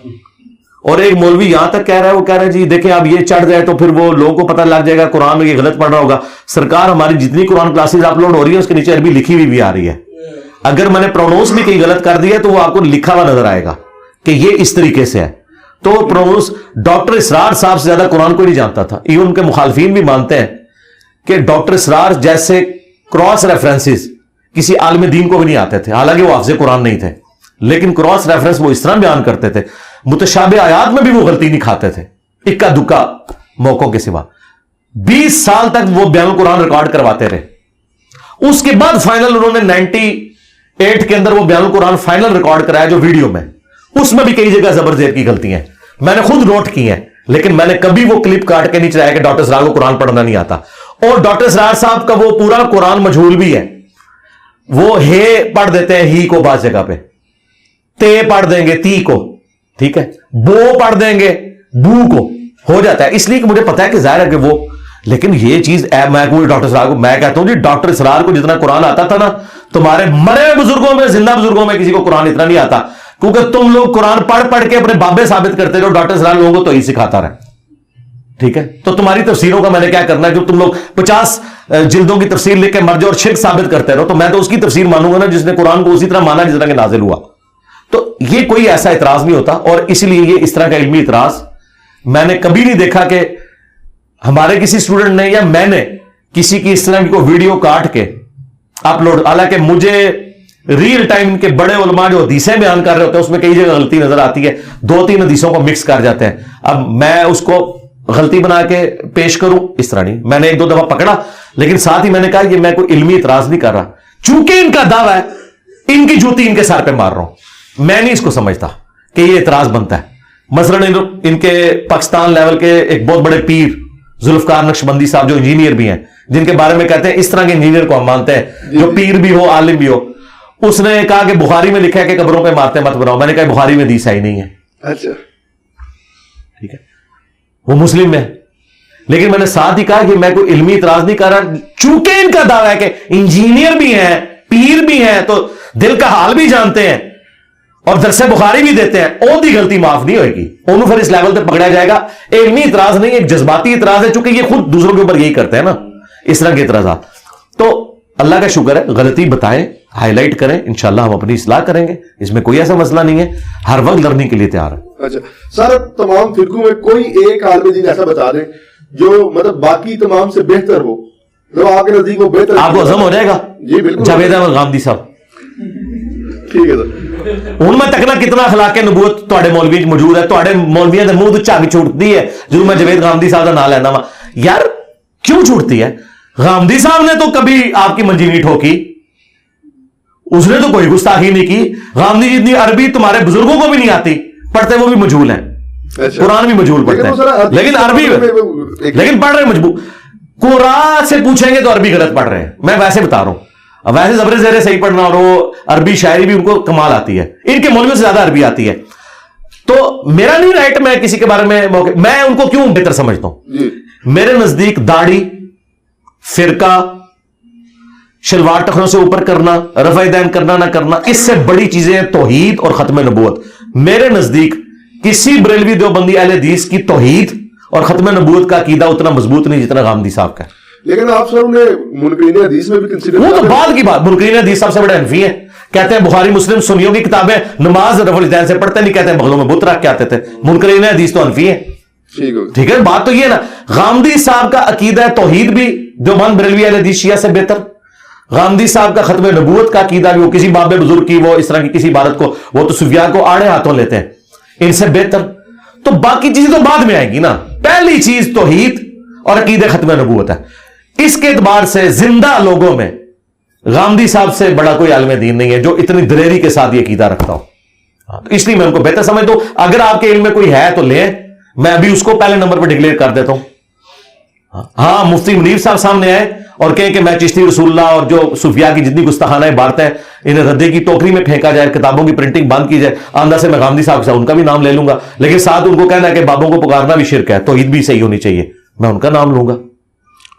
اور ایک مولوی یہاں تک کہہ رہا ہے، وہ کہہ رہا ہے جی دیکھیں اب یہ چڑھ جائے تو پھر وہ لوگوں کو پتہ لگ جائے گا قرآن میں یہ غلط پڑھ رہا ہوگا. سرکار ہماری جتنی قرآن کلاسز اپلوڈ ہو رہی ہے اس کے نیچے عربی لکھی ہوئی بھی آ رہی ہے. اگر میں نے پرونونس بھی کہیں غلط کر دیا تو وہ آپ کو لکھا ہوا نظر آئے گا کہ یہ اس طریقے سے ہے. تو پرونونس ڈاکٹر اسرار صاحب سے زیادہ قرآن کو نہیں جانتا تھا. ایون ان کے مخالفین بھی مانتے ہیں کہ ڈاکٹر اسرار جیسے کراس ریفرنسز کسی عالم دین کو بھی نہیں آتے تھے، حالانکہ وہ حافظ قرآن نہیں تھے، لیکن کراس ریفرنس وہ اس طرح بیان کرتے تھے. متشابہ آیات میں بھی وہ غلطی نہیں کھاتے تھے اکا دکا موقعوں کے سوا. 20 سال تک وہ بیان القرآن ریکارڈ کرواتے رہے. اس کے بعد فائنل انہوں نے 98 کے اندر وہ بیان القرآن فائنل ریکارڈ کرایا جو ویڈیو میں، اس میں بھی کئی جگہ زبر زیر کی غلطیاں ہیں، میں نے خود نوٹ کی ہیں، لیکن میں نے کبھی وہ کلپ کاٹ کے نہیں چلایا کہ ڈاکٹر اسرار کو قرآن پڑھنا نہیں آتا. اور ڈاکٹر اسرار صاحب کا وہ پورا قرآن مجہول بھی ہے، وہ ہے پڑھ دیتے ہیں ہی کو بعض جگہ پہ، تے پڑھ دیں گے تی کو، ٹھیک ہے، بو پڑھ دیں گے بو کو، ہو جاتا ہے. اس لیے کہ مجھے پتا ہے کہ ظاہر ہے کہ وہ، لیکن یہ چیز میں ڈاکٹر اسرار کو میں کہتا ہوں جی ڈاکٹر اسرار کو جتنا قرآن آتا تھا نا تمہارے مرے بزرگوں میں زندہ بزرگوں میں کسی کو قرآن اتنا نہیں آتا، کیونکہ تم لوگ قرآن پڑھ پڑھ کے اپنے بابے ثابت کرتے رہو، ڈاکٹر اسرار لوگوں کو تو ہی سکھاتا رہا. ٹھیک ہے، تو تمہاری تفسیروں کا میں نے کیا کرنا ہے کہ تم لوگ 50 جلدوں کی تفسیر لکھ کے مر جاؤ اور شرک ثابت کرتے رہو، تو میں تو اس کی تفسیر مانوں گا نا جس نے قرآن کو اسی طرح مانا جس طرح کہ نازل ہوا. تو یہ کوئی ایسا اعتراض نہیں ہوتا، اور اس لیے یہ اس طرح کا علمی اعتراض میں نے کبھی نہیں دیکھا کہ ہمارے کسی اسٹوڈنٹ نے یا میں نے کسی کی اس طرح کی کوئی ویڈیو کاٹ کے اپلوڈ. حالانکہ مجھے ریئل ٹائم ان کے بڑے علماء جو حدیثیں بیان کر رہے ہوتے ہیں اس میں کئی جگہ غلطی نظر آتی ہے، 2-3 حدیثوں کو مکس کر جاتے ہیں. اب میں اس کو غلطی بنا کے پیش کروں اس طرح نہیں، میں نے 1-2 دفعہ پکڑا، لیکن ساتھ ہی میں نے کہا کہ میں کوئی علمی اعتراض نہیں کر رہا، چونکہ ان کا دعویٰ ہے ان کی جوتی ان کے سر پہ مار رہا ہوں. میں نہیں اس کو سمجھتا کہ یہ اعتراض بنتا ہے. مثلا ان کے پاکستان لیول کے ایک بہت بڑے پیر ذوالفقار نقشبندی صاحب جو انجینئر بھی ہیں، جن کے بارے میں کہتے ہیں اس طرح کے انجینئر کو ہم مانتے ہیں جو پیر بھی ہو عالم بھی ہو. اس نے کہا کہ بخاری میں لکھا ہے کہ قبروں پہ مارتے مت بناؤ. میں نے کہا بخاری میں حدیث ہی نہیں ہے. اچھا ٹھیک ہے، وہ مسلم میں، لیکن میں نے ساتھ ہی کہا کہ میں کوئی علمی اعتراض نہیں کر رہا، چونکہ ان کا دعویٰ ہے کہ انجینئر بھی ہیں پیر بھی ہیں تو دل کا حال بھی جانتے ہیں اور درس بخاری بھی دیتے ہیں، وہ دی غلطی معاف نہیں ہوئے گی، انہوں پھر اس لیول پہ پکڑا جائے گا. علمی اعتراض نہیں، ایک جذباتی اعتراض ہے، چونکہ یہ خود دوسروں کے اوپر یہی کرتے ہیں نا اس طرح کے اعتراضات. تو اللہ کا شکر ہے، غلطی بتائیں، ہائی لائٹ کریں، انشاءاللہ ہم اپنی اصلاح کریں گے، اس میں کوئی ایسا مسئلہ نہیں ہے، ہر وقت لرننگ کے لیے تیار ہے. اچھا سر، تمام فرقوں میں کوئی ایک عالم دین ایسا بتا دیں جو مطلب باقی تمام سے بہتر ہو، جو آپ کے نزدیک وہ بہتر، آپ کو عزم ہو جائے گا. جی بالکل، جاوید احمد غامدی صاحب. ٹھیک ہے سر. ان میں تکنا کتنا اخلاق نبوت تواڈے مولوی موجود ہے، تواڈے مولویاں دے منہ تو جھگ چھوٹتی ہے جو میں جاوید غامدی صاحب کا نام لینا وا. یار کیوں چھوٹتی ہے؟ غامدی صاحب نے تو کبھی آپ کی منجی نہیں ٹھوکی، اس نے تو کوئی گستاخی نہیں کی. غامدی جتنی عربی تمہارے بزرگوں کو بھی نہیں آتی، پڑھتے وہ بھی مجہول ہیں، قرآن بھی مجہول پڑھتے ہیں، لیکن عربی لیکن پڑھ رہے مجبور. قرآن سے پوچھیں گے تو عربی غلط پڑھ رہے ہیں، میں ویسے بتا رہا ہوں. ویسے زبر زیرے صحیح پڑھنا اور وہ عربی شاعری بھی ان کو کمال آتی ہے، ان کے مولویوں سے زیادہ عربی آتی ہے. تو میرا نہیں رائٹ میں کسی کے بارے میں میں ان کو کیوں بہتر سمجھتا ہوں. میرے نزدیک داڑھی فرقہ, شلوار ٹخنوں سے اوپر کرنا, رفع دین کرنا نہ کرنا, اس سے بڑی چیزیں ہیں توحید اور ختم نبوت. میرے نزدیک کسی بریلوی دیوبندی اہل حدیث کی توحید اور ختم نبوت کا عقیدہ اتنا مضبوط نہیں جتنا غامدی صاحب کا. لیکن آپ سر انہیں منکرین حدیث میں بھی کنسیڈر, وہ تو بعد کی بات. منکرین حدیث سب سے بڑے حنفی ہیں, کہتے ہیں بخاری مسلم سنیوں کی کتابیں نماز رفع الیدین سے پڑھتے نہیں, کہتے ہیں بغلوں میں بت رکھ کے آتے تھے. منکرین حدیث تو حنفی ہیں. ٹھیک ہے, بات تو یہ ہے نا. غامدی صاحب کا عقیدہ توحید بھی دیوبند بریلوی اہل حدیث شیعہ سے بہتر. غامدی صاحب کا ختم نبوت کا عقیدہ بھی, وہ کسی باب بزرگ کی وہ اس طرح کی کسی عبارت کو وہ تو صوفیاء کو آڑے ہاتھوں لیتے ہیں, ان سے بہتر. تو باقی چیزیں تو بعد میں آئے گی نا. پہلی چیز توحید اور عقیدہ ختم نبوت ہے. اس کے اعتبار سے زندہ لوگوں میں غامدی صاحب سے بڑا کوئی عالم دین نہیں ہے جو اتنی دلیری کے ساتھ یہ عقیدہ رکھتا ہو. تو اس لیے میں ان کو بہتر سمجھتا ہوں. اگر آپ کے علم میں کوئی ہے تو لیں, میں ابھی اس کو پہلے نمبر پہ ڈکلیئر کر دیتا ہوں. ہاں, مفتی منیر صاحب سامنے آئے اور کہیں کہ میں چشتی رسول اللہ اور جو صوفیاء کی جتنی گستاخانہ عبارتیں ہیں انہیں ردے کی ٹوکری میں پھینکا جائے, کتابوں کی پرنٹنگ بند کی جائے, آندہ سے میں غامدی صاحب سے ان کا بھی نام لے لوں گا, لیکن ساتھ ان کو کہنا ہے کہ بابوں کو پکارنا بھی شرک ہے, توحید بھی صحیح ہونی چاہیے, میں ان کا نام لوں گا.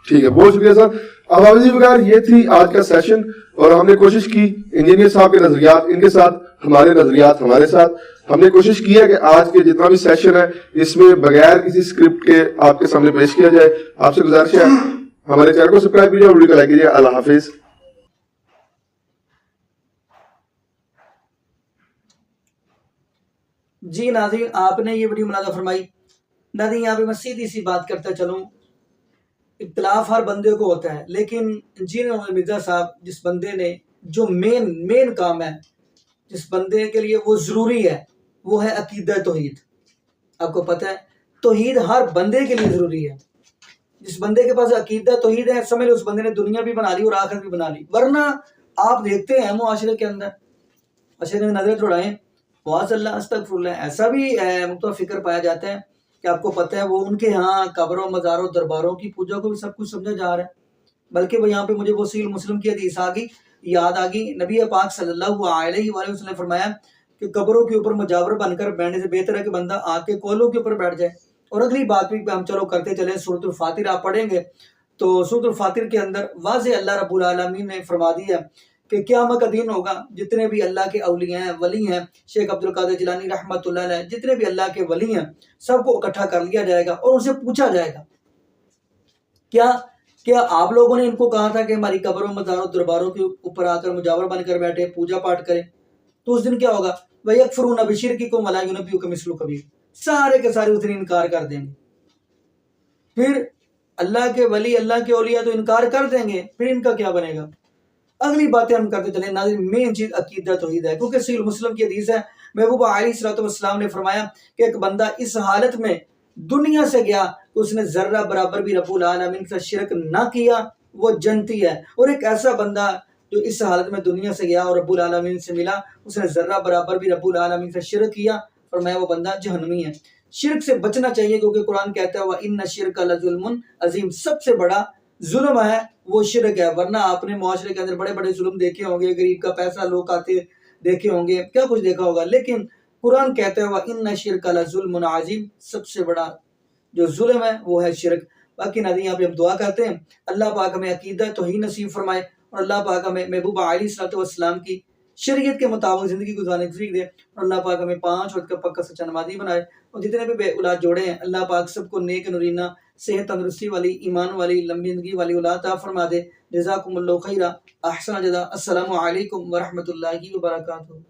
ٹھیک ہے, بہت شکریہ سر. اب حافظ جی بغیر یہ تھی آج کا سیشن, اور ہم نے کوشش کی انجینئر صاحب کے نظریات ان کے ساتھ, ہمارے نظریات ہمارے ساتھ, ہم نے کوشش کی ہے کہ آج کے جتنا بھی سیشن ہے اس میں بغیر کسی اسکرپٹ کے آپ کے سامنے پیش کیا جائے. آپ سے گزارش ہے ہمارے چینل کو سبسکرائب کیجیے اور ویڈیو کو لائک کیجیے. اللہ حافظ. جی ناظرین, آپ نے یہ ویڈیو ملاحظہ فرمائی. ناظرین, یہاں پہ میں سیدھی سی بات کرتا چلوں. اختلاف ہر بندے کو ہوتا ہے, لیکن انجینئر محمد مرزا صاحب جس بندے نے جو مین کام ہے, جس بندے کے لیے وہ ضروری ہے, وہ ہے عقیدہ توحید. آپ کو پتہ ہے توحید ہر بندے کے لیے ضروری ہے. جس بندے کے پاس عقیدہ توحید ہے, سمجھ لو اس بندے نے دنیا بھی بنا لی اور آخرت بھی بنا لی. ورنہ آپ دیکھتے ہیں معاشرے کے اندر, معاشرے میں نظر دوڑائیں, معاذ اللہ استغفر اللہ, ایسا بھی نقطہ فکر پایا جاتا ہے کہ آپ کو پتہ ہے وہ ان کے ہاں قبروں, مزاروں, درباروں کی پوجا کو بھی سب کچھ سمجھا جا رہا ہے. بلکہ وہ یہاں پہ مجھے وہ صحیح مسلم کی حدیث یاد آ گئی. نبی پاک صلی اللہ علیہ وآلہ وسلم نے فرمایا کہ قبروں کے اوپر مجاور بن کر بیٹھنے سے بہتر ہے کہ بندہ آ کے کولوں کے اوپر بیٹھ جائے. اور اگلی بات بھی ہم چلو کرتے چلے, سورۃ الفاتر آپ پڑھیں گے تو سورۃ الفاتر کے اندر واضح اللہ رب العالمین نے فرما دیا کہ قیامت کا دن ہوگا, جتنے بھی اللہ کے اولیاء ہیں, ولی ہیں, شیخ عبد القادر جیلانی رحمۃ اللہ علیہ, جتنے بھی اللہ کے ولی ہیں, سب کو اکٹھا کر لیا جائے گا اور ان سے پوچھا جائے گا کیا آپ لوگوں نے ان کو کہا تھا کہ ہماری قبروں, مزاروں, درباروں کے اوپر آ کر مجاور بن کر بیٹھے, پوجا پاٹ کریں. تو اس دن کیا ہوگا, وَيَكْفُرُونَ بِشِرْكِكُمْ وَلَا يُنَبِّئُكَ مِثْلُ خَبِيرٍ. سارے کے سارے اس دن انکار کر دیں گے. پھر اللہ کے ولی, اللہ کے اولیاء تو انکار کر دیں گے, پھر ان کا کیا بنے گا. اگلی باتیں ہم کرتے چلیں. ناظرین, مین چیز عقیدہ توحید ہے, کیونکہ صحیح مسلم کی حدیث ہے, محبوب علیہ الصلوۃ والسلام نے فرمایا کہ ایک بندہ اس حالت میں دنیا سے گیا کہ اس نے ذرہ برابر بھی رب العالمین سے شرک نہ کیا, وہ جنتی ہے. اور ایک ایسا بندہ جو اس حالت میں دنیا سے گیا اور رب العالمین سے ملا, اس نے ذرہ برابر بھی رب العالمین سے شرک کیا, فرمایا وہ بندہ جہنمی ہے. شرک سے بچنا چاہیے, کیونکہ قرآن کہتا ہے وَإِنَّ الشِّرْكَ لَظُلْمٌ عَظِيمٌ, سب سے بڑا ظلم ہے وہ شرک ہے. ورنہ آپ نے معاشرے کے اندر بڑے بڑے ظلم دیکھے ہوں گے, غریب کا پیسہ لوگ آتے دیکھے ہوں گے, کیا کچھ دیکھا ہوگا, لیکن قرآن کہتا ہے وَإِنَّ الشِّرْكَ لَظُلْمٌ عَظِيمٌ, سب سے بڑا جو ظلم ہے وہ ہے شرک. باقی ناظرین, یہاں پہ ہم دعا کرتے ہیں اللہ پاک ہمیں عقیدہ توحید نصیب فرمائے, اور اللہ پاک ہمیں محبوب علیہ الصلوۃ والسلام کی شریعت کے مطابق زندگی گزارنے کی توفیق دے, اور اللہ پاک ہمیں 5 وقت کا پکا سچا نمازی بنائے, اور جتنے بھی بے اولاد جوڑے ہیں اللہ پاک سب کو نیک نورینہ, صحت تندرستی والی, ایمان والی, لمبی زندگی والی اولاد عطا فرما دے. جزاکم اللہ خیرا, احسن جزا. السلام علیکم ورحمۃ اللہ وبرکاتہ.